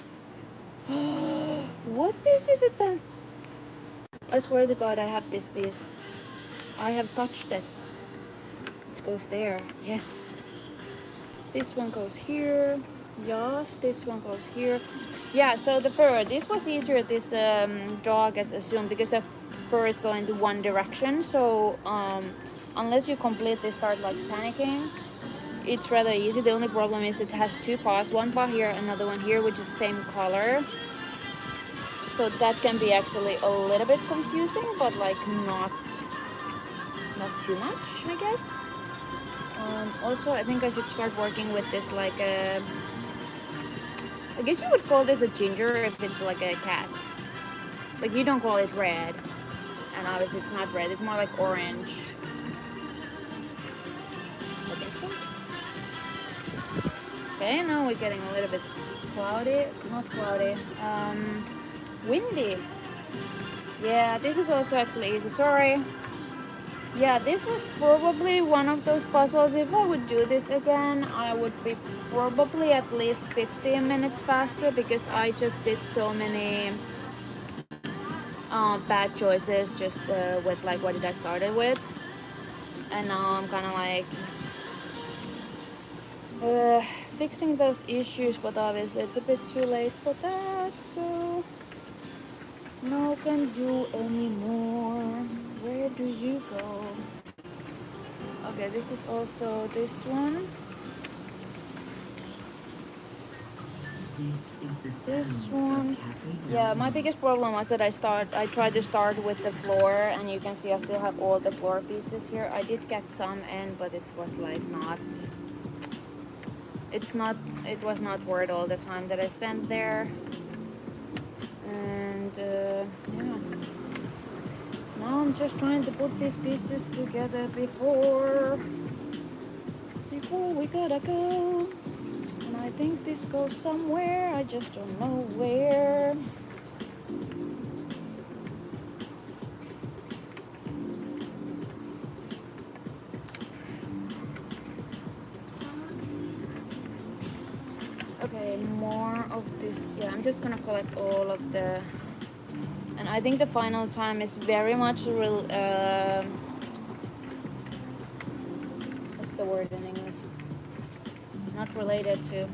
What piece is it then? I swear to God, I have this piece. I have touched it. It goes there. Yes. This one goes here. Yes, this one goes here. Yeah, so the fur, this was easier, this dog as assumed, because the fur is going to one direction. So unless you completely start like panicking, it's rather easy. The only problem is that it has two paws, one paw here, another one here, which is same color. So that can be actually a little bit confusing, but like not too much, I guess. Also, I think I should start working with this like I guess you would call this a ginger if it's like a cat. Like you don't call it red, and obviously it's not red. It's more like orange. I think so. Okay, now we're getting a little bit cloudy. Not cloudy. Windy. Yeah, this is also actually easy. Sorry. Yeah, this was probably one of those puzzles. If I would do this again, I would be probably at least 15 minutes faster, because I just did so many bad choices just with like what did I started with. And now I'm kind of like fixing those issues, but obviously it's a bit too late for that, so no can do anymore. Where do you go? Okay, this is also this one. This one. Yeah, my biggest problem was that I tried to start with the floor, and you can see I still have all the floor pieces here. I did get some in, but it was like it was not worth all the time that I spent there. And yeah, now I'm just trying to put these pieces together before we gotta go. And I think this goes somewhere, I just don't know where. Okay, more of this. Yeah, I'm just gonna collect all of the, and I think the final time is very much what's the word in English? Not related to,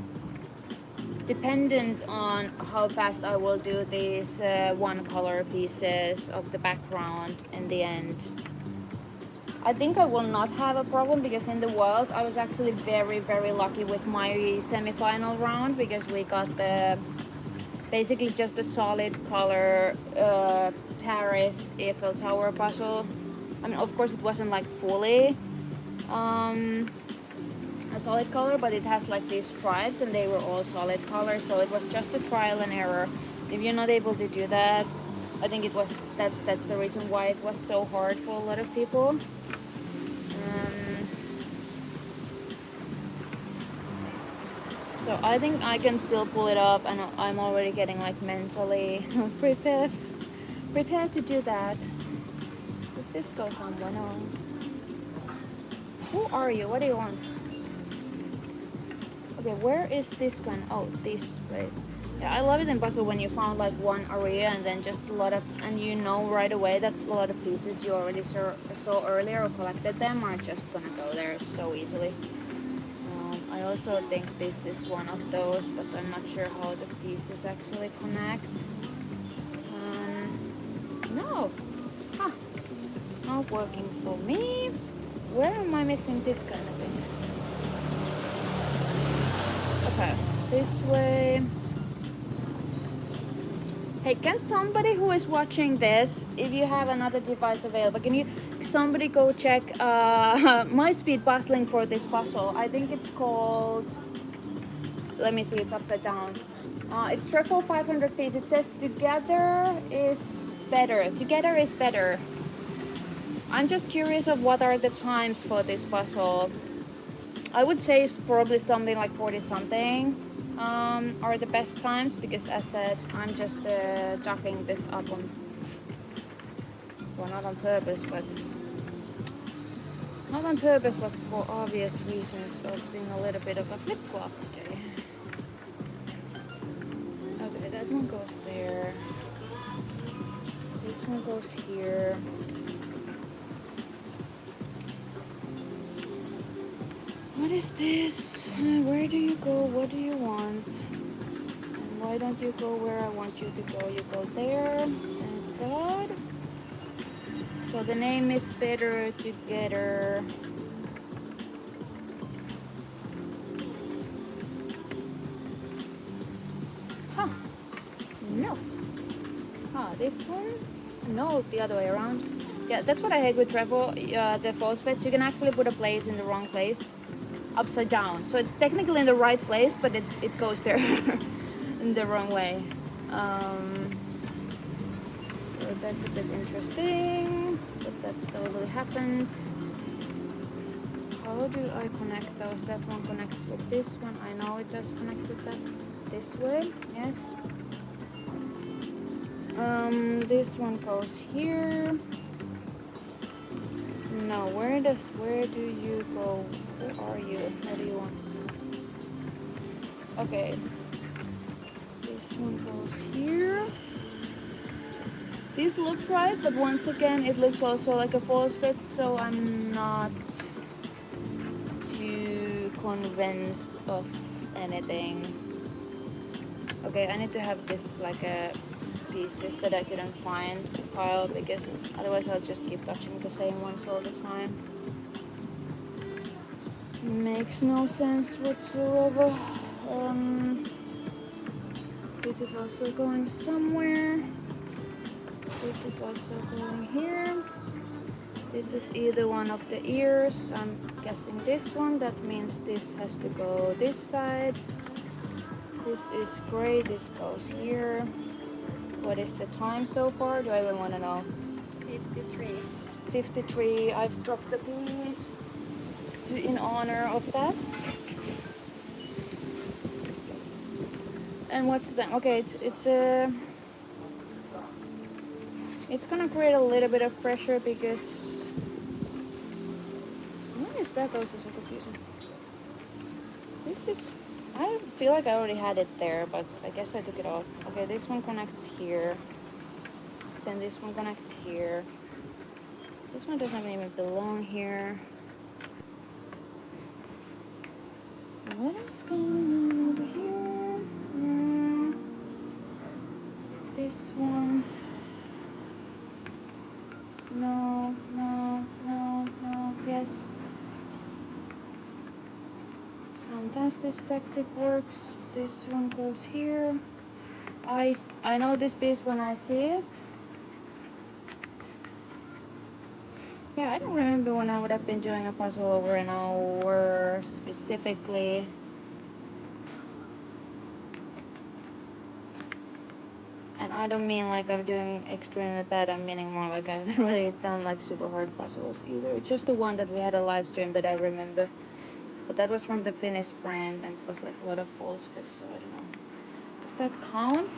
dependent on how fast I will do these one color pieces of the background in the end. I think I will not have a problem, because in the world I was actually very, very lucky with my semi-final round, because we got the basically just a solid color Paris Eiffel Tower puzzle. I mean, of course it wasn't like fully a solid color, but it has like these stripes and they were all solid colors, so it was just a trial and error. If you're not able to do that, I think that's the reason why it was so hard for a lot of people. So I think I can still pull it up, and I'm already getting like mentally prepared to do that. Does this go somewhere else? Who are you? What do you want? Okay, where is this gun? Oh, this place. Yeah, I love it in puzzle when you found like one area and then just a lot of, and you know right away that a lot of pieces you already saw earlier or collected them are just gonna go there so easily. I also think this is one of those, but I'm not sure how the pieces actually connect. No, huh? Not working for me. Where am I missing this kind of things? Okay, this way. Hey, can somebody who is watching this, if you have another device available, can you somebody go check my speed puzzling for this puzzle? I think it's called, let me see, it's upside down. It's Truffle 500 piece. It says together is better. Together is better. I'm just curious of what are the times for this puzzle. I would say it's probably something like 40 something are the best times, because as said, I'm just jacking this up on, well, not on purpose, but for obvious reasons of being a little bit of a flip-flop today. Okay, that one goes there. This one goes here. What is this? Where do you go? What do you want? And why don't you go where I want you to go? You go there. Thank God. So the name is Better Together. Huh. No. Ah, this one? No, the other way around. Yeah, that's what I hate with travel. The false bets, you can actually put a place in the wrong place. Upside down, so it's technically in the right place, but it goes there in the wrong way. So that's a bit interesting, but that totally happens. How do I connect those? That one connects with this one. I know it does connect with that. This way, yes. This one goes here. No, where do you go? Where are you? What do you want? Okay. This one goes here. This looks right, but once again, it looks also like a false fit, so I'm not too convinced of anything. Okay, I need to have this like a pieces that I couldn't find pile, because otherwise I'll just keep touching the same ones all the time. Makes no sense whatsoever. This is also going somewhere. This is also going here. This is either one of the ears. I'm guessing this one. That means this has to go this side. This is gray. This goes here. What is the time so far? Do I even want to know? 53. 53. I've dropped the piece in honor of that. And what's the okay? It's gonna create a little bit of pressure, because what is that? Also so confusing. This is. I feel like I already had it there, but I guess I took it off. Okay, this one connects here. Then this one connects here. This one doesn't even belong here. What is going on over here? This one. No. Yes. Sometimes this tactic works. This one goes here. I know this piece when I see it. Yeah, I don't remember when I would have been doing a puzzle over an hour specifically. And I don't mean like I'm doing extremely bad. I'm meaning more like I haven't really done like super hard puzzles either. It's just the one that we had a live stream that I remember. But that was from the Finnish brand and it was like a lot of false fits, so I don't know. Does that count?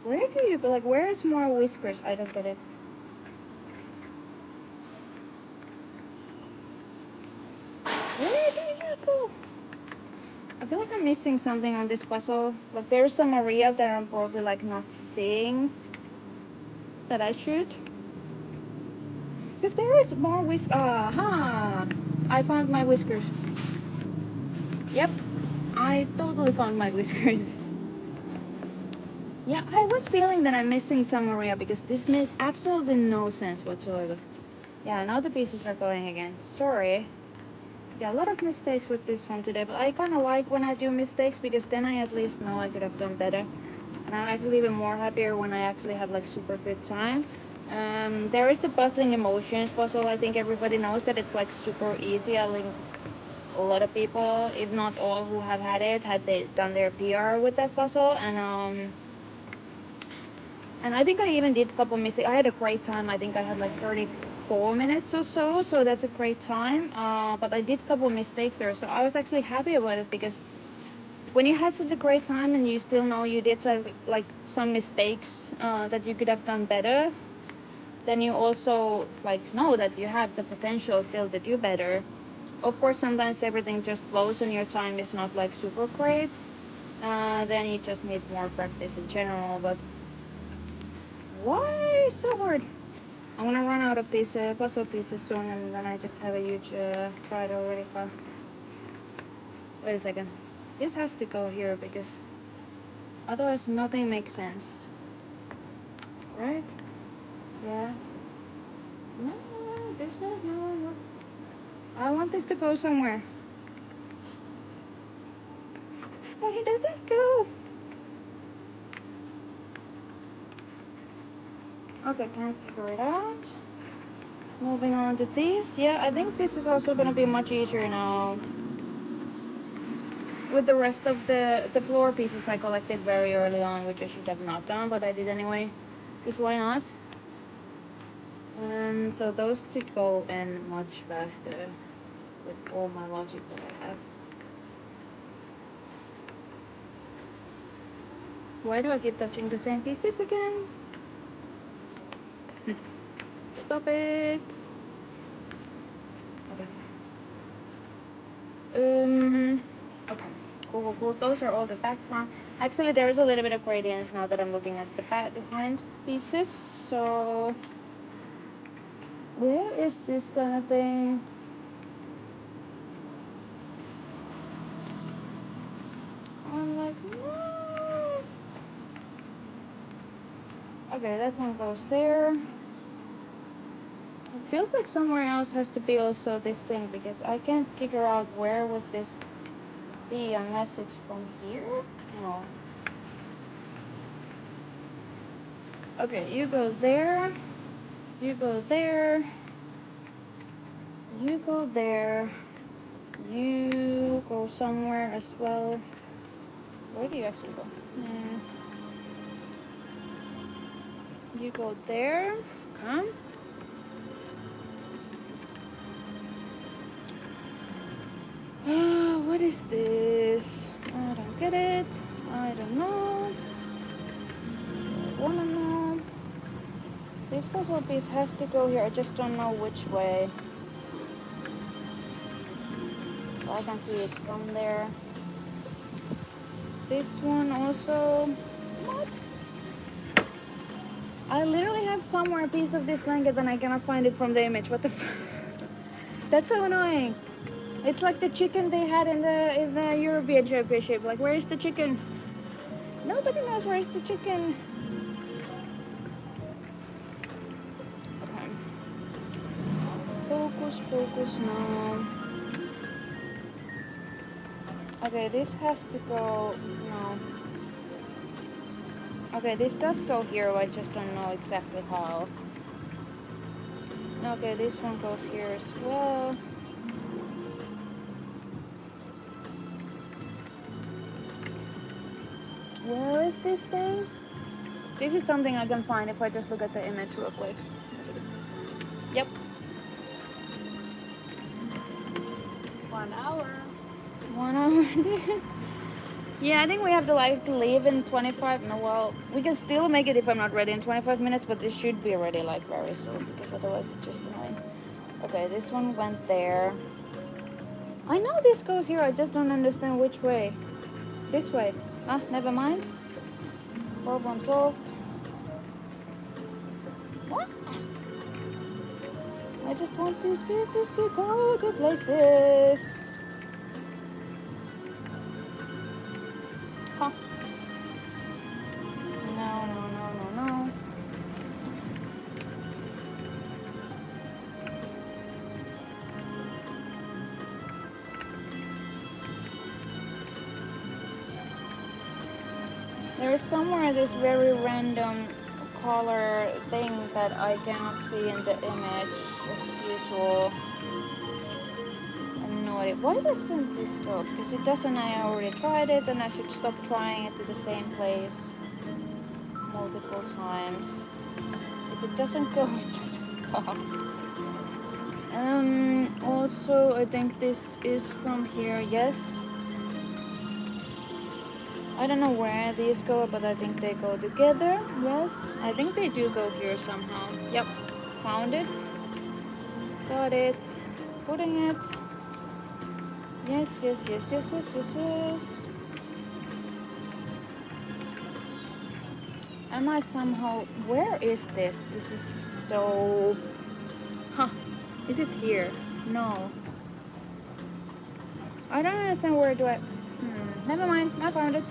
Where do you go? Like, where is more whiskers? I don't get it. Where do you go? I feel like I'm missing something on this puzzle. Like, there's some area that I'm probably like not seeing that I should. Because there is more Aha! I found my whiskers. Yep. I totally found my whiskers. Yeah, I was feeling that I'm missing some area because this made absolutely no sense whatsoever. Yeah, now the pieces are going again. Sorry. Yeah, a lot of mistakes with this one today, but I kind of like when I do mistakes because then I at least know I could have done better. And I'm actually even more happier when I actually have like super good time. There is the Puzzling Emotions puzzle. I think everybody knows that it's like super easy. I think a lot of people, if not all who have had it, had they done their PR with that puzzle. And I think I even did a couple mistakes. I had a great time. I think I had like 34 minutes or so, so that's a great time. But I did a couple mistakes there, so I was actually happy about it because when you had such a great time and you still know you did like some mistakes that you could have done better, then you also like know that you have the potential still to do better. Of course, sometimes everything just flows and your time is not like super great. Then you just need more practice in general, but why so hard? I'm gonna run out of these puzzle pieces soon and then I just have a huge tried already. But wait a second. This has to go here because otherwise nothing makes sense. Right? Yeah. No, this one, no. I want this to go somewhere. Where does it go? Okay, can't figure it out. Moving on to these. Yeah, I think this is also gonna be much easier now. With the rest of the floor pieces I collected very early on, which I should have not done, but I did anyway. Because why not? So those should go in much faster with all my logic that I have. Why do I keep touching the same pieces again? Stop it! Okay. Okay. Cool. Those are all the background. Actually, there is a little bit of gradients now that I'm looking at the behind pieces. So, where is this kind of thing? I'm like, no. Okay, that one goes there. It feels like somewhere else has to be also this thing because I can't figure out where would this be unless it's from here. No. Okay, you go there. You go there. You go there. You go somewhere as well. Where do you actually go? You go there. Come. What is this? I don't get it. I don't know. I wanna know. This puzzle piece has to go here. I just don't know which way. I can see it's from there. This one also. What? I literally have somewhere a piece of this blanket and I cannot find it from the image. What the f? That's so annoying. It's like the chicken they had in the European Championship. Like, where is the chicken? Nobody knows where is the chicken. Okay. Focus now. Okay, this has to go. No. Okay, this does go here. I just don't know exactly how. Okay, this one goes here as well. Where is this thing? This is something I can find if I just look at the image real quick. Yep. 1 hour. 1 hour. Yeah, I think we have to like leave in 25. No, well, we can still make it if I'm not ready in 25 minutes, but this should be ready like very soon because otherwise it's just annoying. Okay, this one went there. I know this goes here, I just don't understand which way. This way. Ah, never mind. Problem solved. What? I just want these pieces to go to places. Huh. No, no, no, no, no. There is somewhere this very random color thing that I cannot see in the image as usual. I have no idea. Why doesn't this go? Because it doesn't. I already tried it and I should stop trying it to the same place multiple times. If it doesn't go, it doesn't go. Also, I think this is from here. Yes. I don't know where these go, but I think they go together. Yes, I think they do go here somehow. Yep, found it. Got it. Putting it. Yes, yes, yes, yes, yes, yes, yes. Am I somehow... Where is this? This is so... Huh. Is it here? No. I don't understand where do I... Never mind. I found it.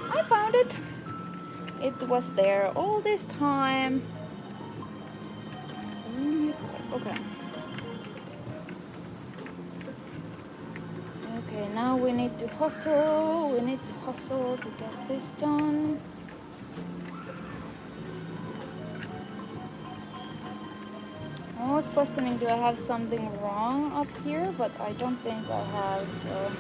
I found it. It was there all this time. Okay. Okay, now we need to hustle. We need to hustle to get this done. I was questioning, do I have something wrong up here? But I don't think I have, so...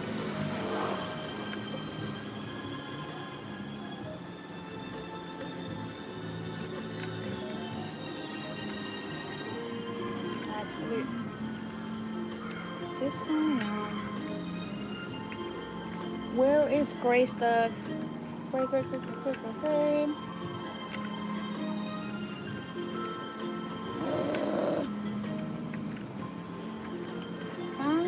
Actually, is this one? No. Where is gray stuff? Gray. Huh?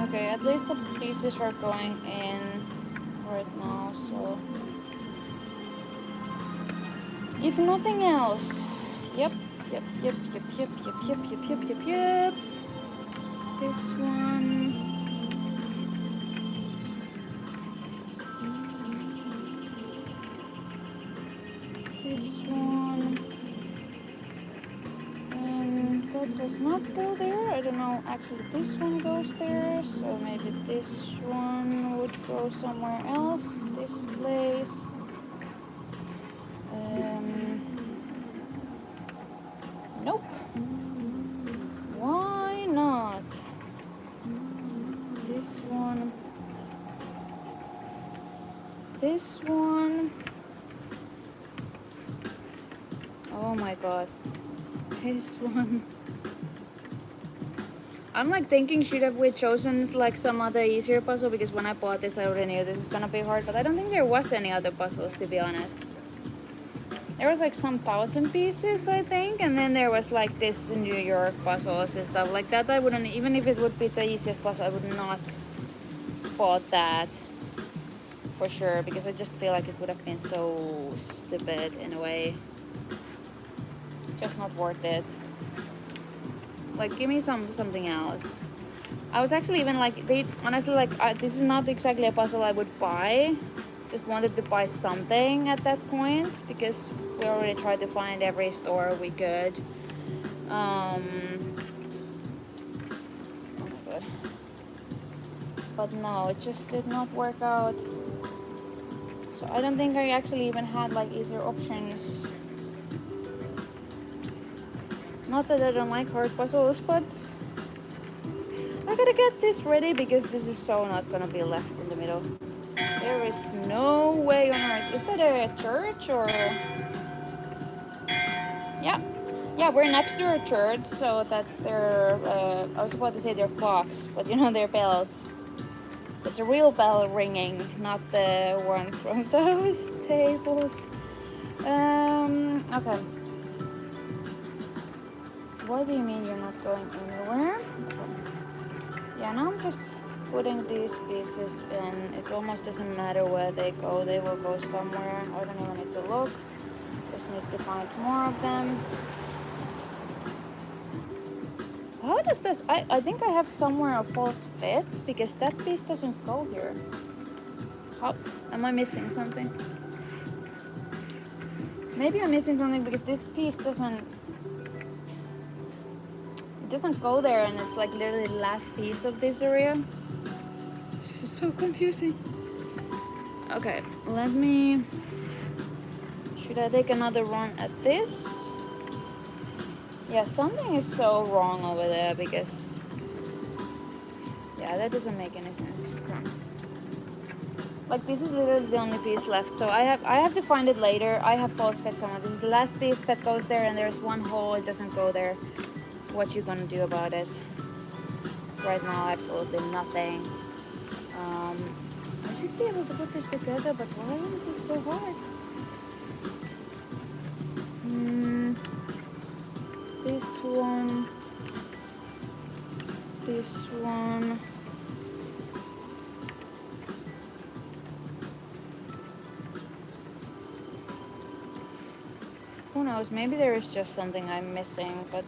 Okay, at least the pieces are going in right now, so if nothing else, yep. This one. This one. That does not go there. I don't know. Actually, this one goes there, so maybe this one would go somewhere else. This place. Nope. Why not? This one. This one. Oh my god. This one. I'm like thinking, should have we chosen like some other easier puzzle, because when I bought this I already knew this is gonna be hard, but I don't think there was any other puzzles, to be honest. There was like some 1,000 pieces, I think, and then there was like this New York puzzles and stuff like that. I wouldn't, even if it would be the easiest puzzle, I would not bought that for sure, because I just feel like it would have been so stupid in a way. Just not worth it. Like, give me something else. I was actually even like, they honestly like, this is not exactly a puzzle I would buy. Just wanted to buy something at that point, because we already tried to find every store we could. Oh my god. But no, it just did not work out. So I don't think I actually even had like easier options. Not that I don't like hard puzzles, but I gotta get this ready because this is so not gonna be left in the middle. There is no way on earth. Is that a church or? Yeah. Yeah, we're next to a church, so that's their, I was about to say their clocks, but you know, their bells. It's a real bell ringing, not the one from those tables. Okay. What do you mean you're not going anywhere? Okay. Yeah, now I'm just putting these pieces in. It almost doesn't matter where they go. They will go somewhere. I don't even need to look. Just need to find more of them. How does this? I think I have somewhere a false fit because that piece doesn't go here. How? Am I missing something? Maybe I'm missing something because this piece doesn't go there, and it's like literally the last piece of this area. This is so confusing. Okay, let me. Should I take another run at this? Yeah, something is so wrong over there because. Yeah, that doesn't make any sense. Okay. Like this is literally the only piece left, so I have to find it later. I have false fit somewhere. This is the last piece that goes there, and there's one hole. It doesn't go there. What you gonna do about it? Right now, absolutely nothing. I should be able to put this together, but why is it so hard? This one. This one. Who knows? Maybe there is just something I'm missing, but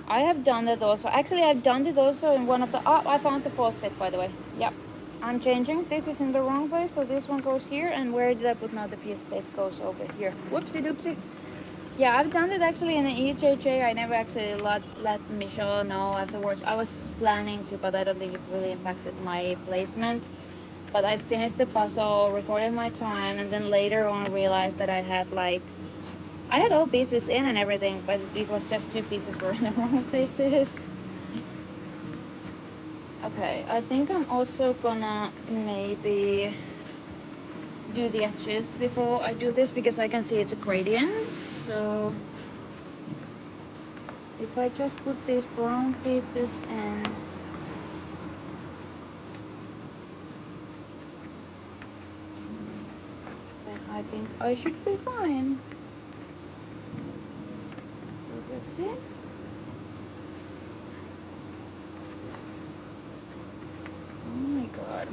I have done that also. Actually, I've done it also in one of the. Oh, I found the false fit, by the way. Yep. I'm changing. This is in the wrong place, so this one goes here. And where did I put now the piece that goes over here? Whoopsie doopsie. Yeah, I've done it actually in the EHA. I never actually let Michelle know afterwards. I was planning to, but I don't think it really impacted my placement. But I finished the puzzle, recorded my time, and then later on realized that I had all pieces in and everything, but it was just 2 pieces were in the wrong places. Okay, I think I'm also gonna maybe do the edges before I do this because I can see it's a gradient. So if I just put these brown pieces in, then I think I should be fine. So that's it. Oh my god.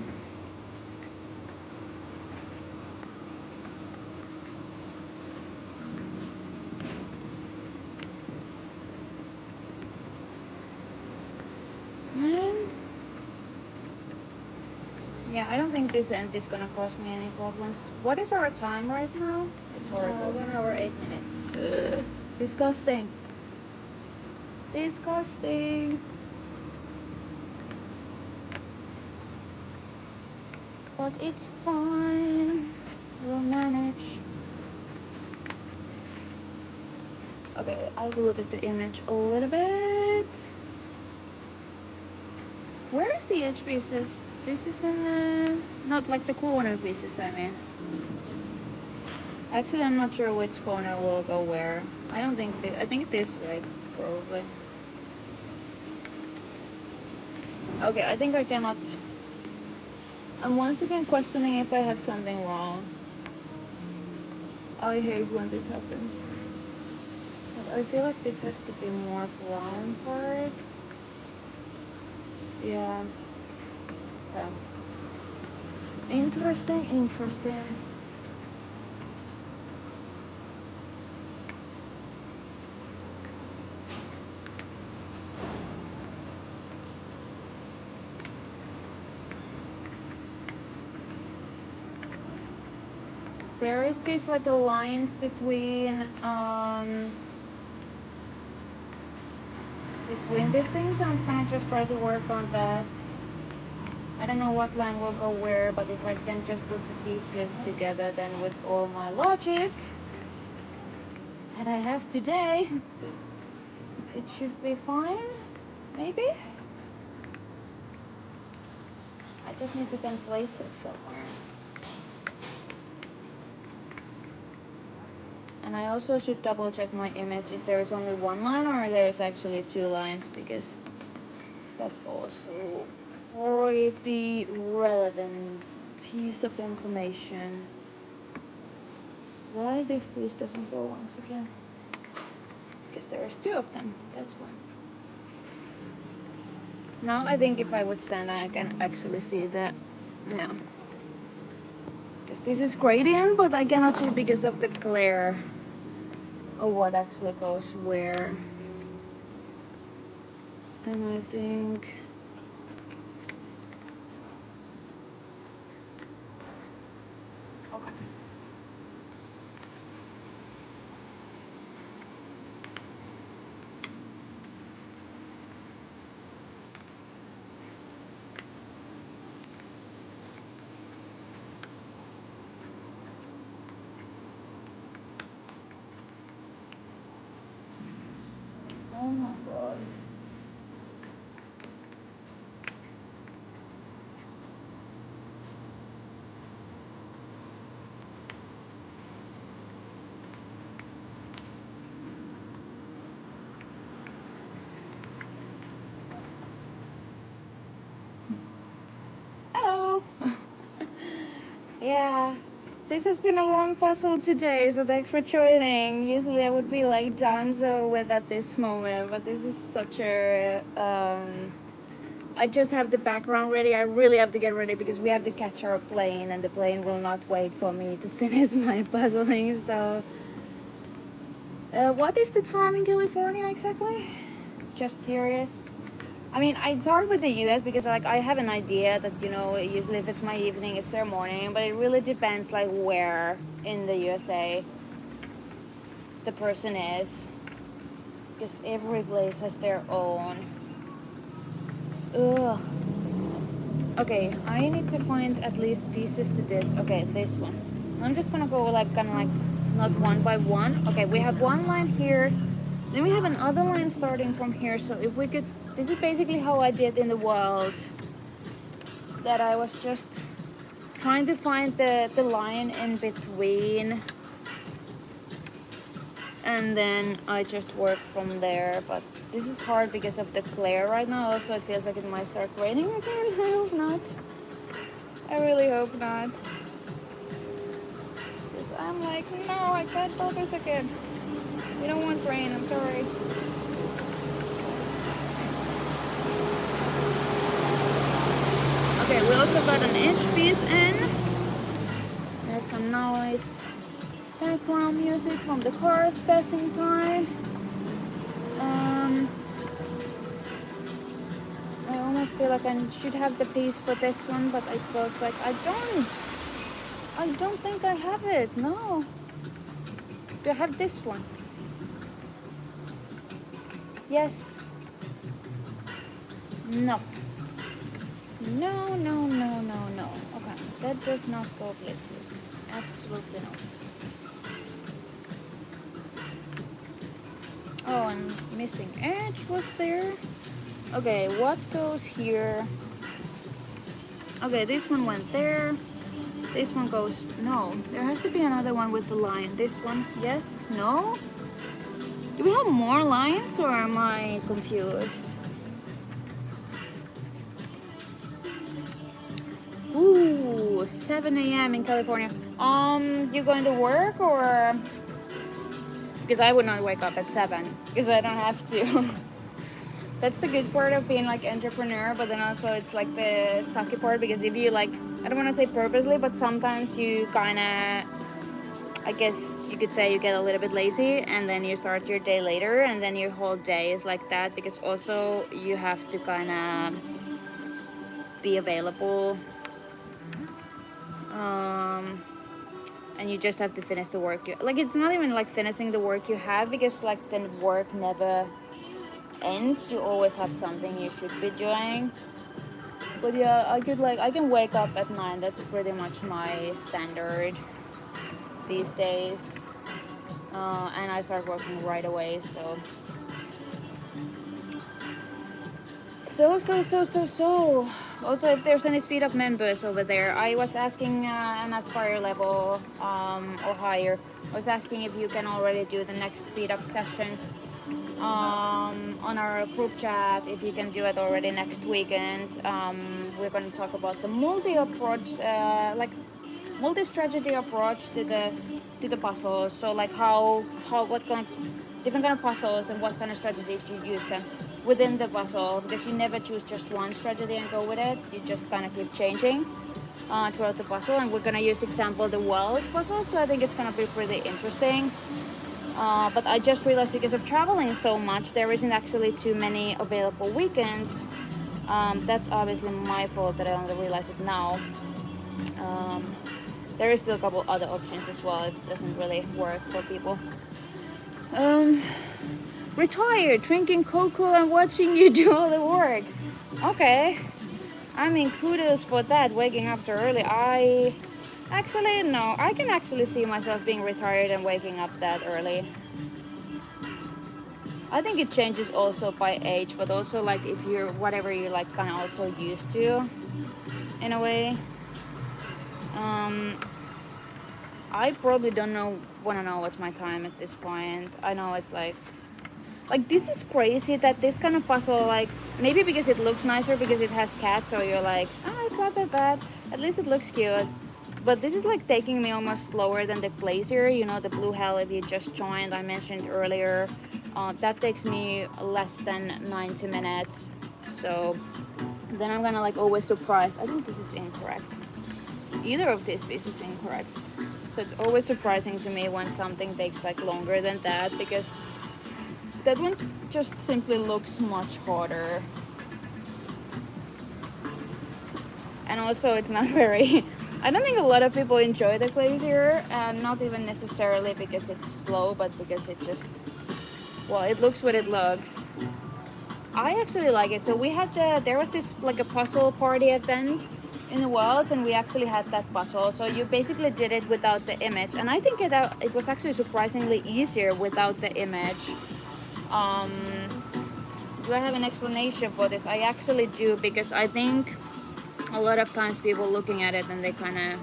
Yeah, I don't think this end is gonna cause me any problems. What is our time right now? It's horrible. 1 hour 8 minutes. Ugh. Disgusting. Disgusting. But it's fine. We'll manage. Okay, I'll look at the image a little bit. Where is the edge pieces? This is in the... Not like the corner pieces, I mean. Actually, I'm not sure which corner will go where. I don't think... I think this way, probably. Okay, I think I cannot... I'm once again questioning if I have something wrong. I hate when this happens. But I feel like this has to be more brown part. Yeah. Okay. Interesting, interesting. There is this like alliance between between these things, so I'm gonna just try to work on that. I don't know what line will go where, but if I can just put the pieces together, then with all my logic that I have today, it should be fine, maybe? I just need to then place it somewhere. And I also should double check my image if there's only one line or there's actually two lines, because that's also pretty relevant piece of information. Why this piece doesn't go once again? Because there's two of them, that's why. Now I think if I would stand, I can actually see that, yeah. Because this is gradient, but I cannot see because of the glare of what actually goes where. And I think okay. Oh my god. Hello. Yeah. This has been a long puzzle today, so thanks for joining. Usually I would be like done so with at this moment, but this is such a I just have the background ready. I really have to get ready because we have to catch our plane and the plane will not wait for me to finish my puzzling. So what is the time in California exactly? Just curious. I mean, I start with the US because like I have an idea that, you know, usually if it's my evening, it's their morning, but it really depends like where in the USA the person is, because every place has their own. Ugh. Okay, I need to find at least pieces to this. Okay, this one. I'm just gonna go like kind of like not one by one. Okay, we have one line here. Then we have another line starting from here. So if we could, this is basically how I did in the world. That I was just trying to find the line in between. And then I just work from there. But this is hard because of the glare right now. Also, it feels like it might start raining again. I hope not. I really hope not. Because I'm like, no, I can't do this again. We don't want rain, I'm sorry. Okay, we also got an edge piece in. There's some nice background music from the cars passing by. I almost feel like I should have the piece for this one, but it feels like I don't think I have it, no. Do I have this one? Yes. No. No, no, no, no, no. Okay, that does not go places. Absolutely not. Oh, and missing edge was there. Okay, what goes here? Okay, this one went there. This one goes, no. There has to be another one with the line. This one, yes, no? Do we have more lines or am I confused? Ooh, 7 a.m. in California. You going to work or? Because I would not wake up at 7 because I don't have to. That's the good part of being like entrepreneur, but then also it's like the sucky part because if you like, I don't want to say purposely, but sometimes you kind of, I guess you could say you get a little bit lazy and then you start your day later and then your whole day is like that because also you have to kind of be available. And you just have to finish the work like it's not even like finishing the work you have because like then work never ends, you always have something you should be doing. But yeah, I can wake up at 9. That's pretty much my standard these days. And I start working right away. So. Also, if there's any speed up members over there, I was asking an Aspire level or higher. I was asking if you can already do the next speed up session on our group chat. If you can do it already next weekend. We're going to talk about the multi-approach, like multi-strategy approach to the puzzles. So like what kind of different kind of puzzles and what kind of strategies you use them within the puzzle, because you never choose just one strategy and go with it. You just kind of keep changing throughout the puzzle. And we're gonna use example the world puzzle, so I think it's gonna be pretty interesting. But I just realized because of traveling so much, there isn't actually too many available weekends. That's obviously my fault that I only realized it now. There is still a couple other options as well. It doesn't really work for people. Retired, drinking cocoa and watching you do all the work. Okay. I mean, kudos for that, waking up so early. I can actually see myself being retired and waking up that early. I think it changes also by age, but also like if you're whatever you're like kind of also used to in a way. I probably don't want to know what's my time at this point. I know it's like this is crazy that this kind of puzzle, like maybe because it looks nicer because it has cats, so you're like, it's not that bad, at least it looks cute. But this is like taking me almost slower than the Glacier, you know, the Blue Hell if you just joined, I mentioned earlier. That takes me less than 90 minutes. So then I'm gonna like always surprised. I think this is incorrect. Either of these pieces is incorrect. So it's always surprising to me when something takes like longer than that, because that one just simply looks much harder. And also it's not very, I don't think a lot of people enjoy the Glacier, and not even necessarily because it's slow, but because it just, well, it looks what it looks. I actually like it. So we had there was this like a puzzle party event in the Worlds, and we actually had that puzzle. So you basically did it without the image, and I think it was actually surprisingly easier without the image. Do I have an explanation for this? I actually do, because I think a lot of times people looking at it and they kind of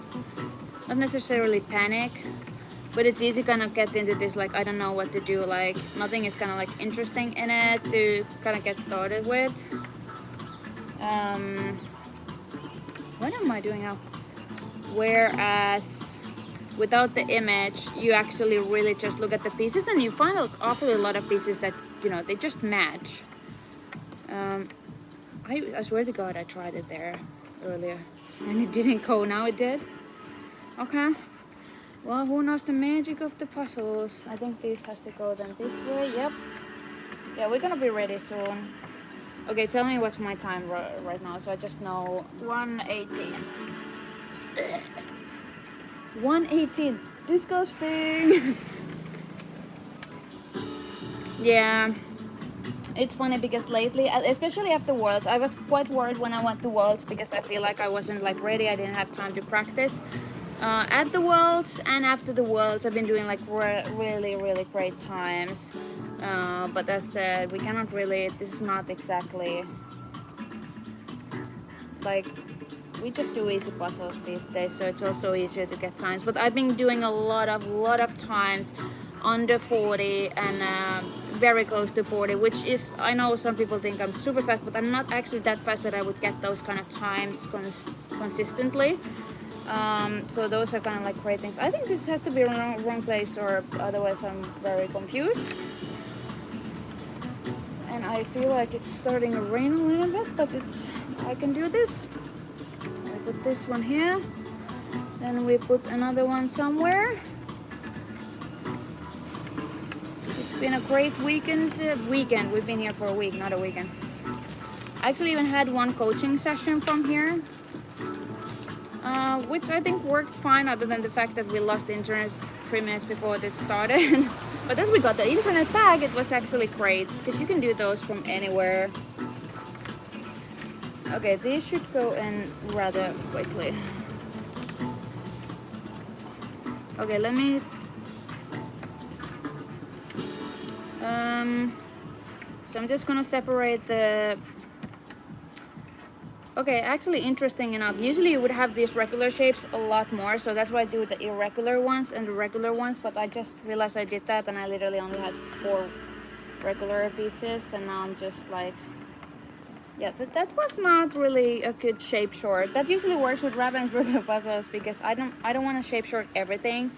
not necessarily panic, but it's easy kind of get into this like I don't know what to do, like nothing is kind of like interesting in it to kind of get started with. What am I doing now? Whereas without the image, you actually really just look at the pieces and you find awfully a lot of pieces that, you know, they just match. I swear to God I tried it there earlier and it didn't go. Now it did. Okay. Well, who knows the magic of the puzzles? I think this has to go then this way. Yep. Yeah, we're gonna be ready soon. Okay, tell me what's my time right now, so I just know. 1:18. 1:18. Disgusting. Yeah. It's funny because lately, especially after Worlds, I was quite worried when I went to Worlds because I feel like I wasn't like ready. I didn't have time to practice. At the Worlds and after the Worlds, I've been doing like really great times. But as said, we cannot really. This is not exactly like we just do easy puzzles these days, so it's also easier to get times. But I've been doing a lot of times under 40 and very close to 40, which is, I know some people think I'm super fast, but I'm not actually that fast that I would get those kind of times consistently. So those are kind of like great things. I think this has to be wrong place, or otherwise I'm very confused. And I feel like it's starting to rain a little bit, but I can do this. I put this one here, then we put another one somewhere. It's been a great weekend. We've been here for a week, not a weekend. I actually even had one coaching session from here, which I think worked fine, other than the fact that we lost internet 3 minutes before it started. But as we got the internet back, it was actually great because you can do those from anywhere. Okay, these should go in rather quickly. Okay, let me so I'm just gonna separate the. Okay, actually interesting enough, usually you would have these regular shapes a lot more, so that's why I do the irregular ones and the regular ones, but I just realized I did that and I literally only had 4 regular pieces, and now I'm just like, yeah, that was not really a good shape short. That usually works with Ravensburger puzzles because I don't want to shape short everything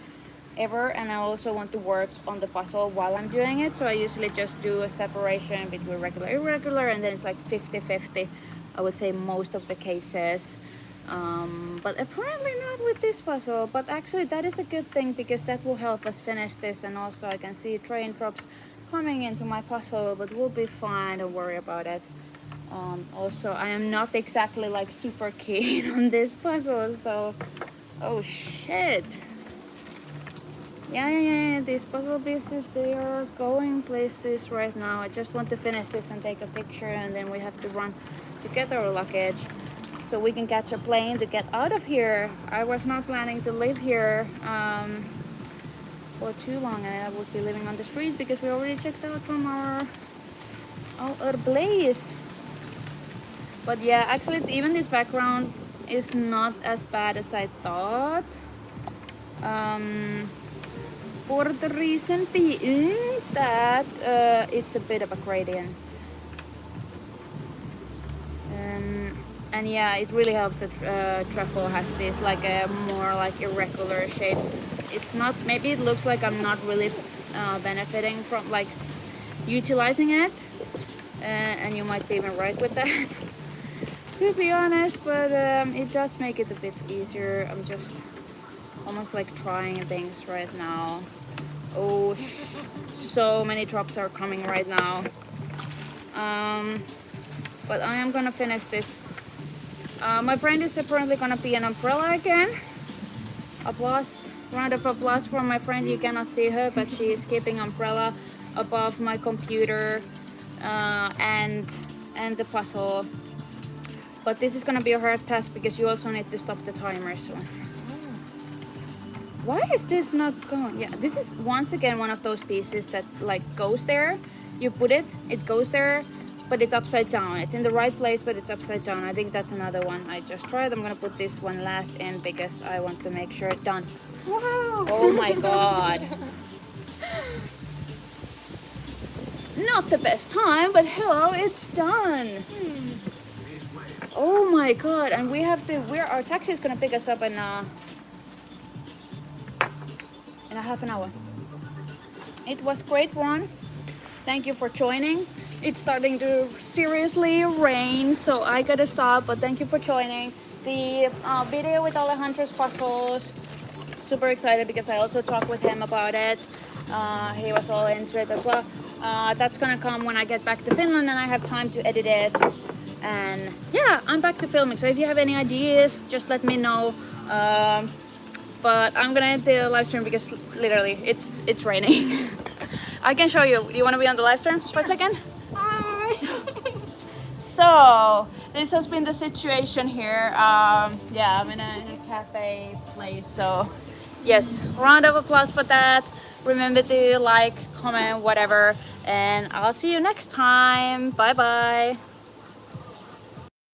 ever, and I also want to work on the puzzle while I'm doing it, so I usually just do a separation between regular irregular, and then it's like 50-50, I would say, most of the cases. But apparently not with this puzzle, but actually that is a good thing because that will help us finish this, and also I can see train drops coming into my puzzle, but we'll be fine, don't worry about it. Also, I am not exactly like super keen on this puzzle, so oh shit. Yeah, these puzzle pieces, they are going places right now. I just want to finish this and take a picture, and then we have to run to get our luggage so we can catch a plane to get out of here. I was not planning to live here for too long, and I would be living on the street because we already checked out from our place. But yeah, actually even this background is not as bad as I thought. For the reason being that it's a bit of a gradient. And yeah, it really helps that truffle has this like a more like irregular shapes. It's not, maybe it looks like I'm not really benefiting from like utilizing it, and you might be even right with that. To be honest, but it does make it a bit easier. I'm just almost like trying things right now. Oh, so many drops are coming right now. But I am gonna finish this. My friend is apparently gonna be an umbrella again. Applause, round of applause for my friend. You cannot see her, but she is keeping umbrella above my computer and the puzzle. But this is gonna be a hard task because you also need to stop the timer. So why is this not going? Yeah, this is once again one of those pieces that like goes there. You put it, it goes there, but it's upside down. It's in the right place, but it's upside down. I think that's another one I just tried. I'm gonna put this one last in because I want to make sure it's done. Wow! Oh my god. Not the best time, but hello, it's done. Oh my god, and we have to, our taxi is gonna pick us up in a half an hour. It was great run. Thank you for joining. It's starting to seriously rain, so I gotta stop, but thank you for joining the video with Alejandro's puzzles. Super excited because I also talked with him about it. He was all into it as well. That's gonna come when I get back to Finland and I have time to edit it. And yeah, I'm back to filming, so if you have any ideas, just let me know. But I'm gonna end the live stream because literally it's raining. I can show you. Do you want to be on the live stream for a second? Hi! So this has been the situation here. Yeah, I'm in a cafe place. So yes, round of applause for that. Remember to like, comment, whatever, and I'll see you next time. Bye bye.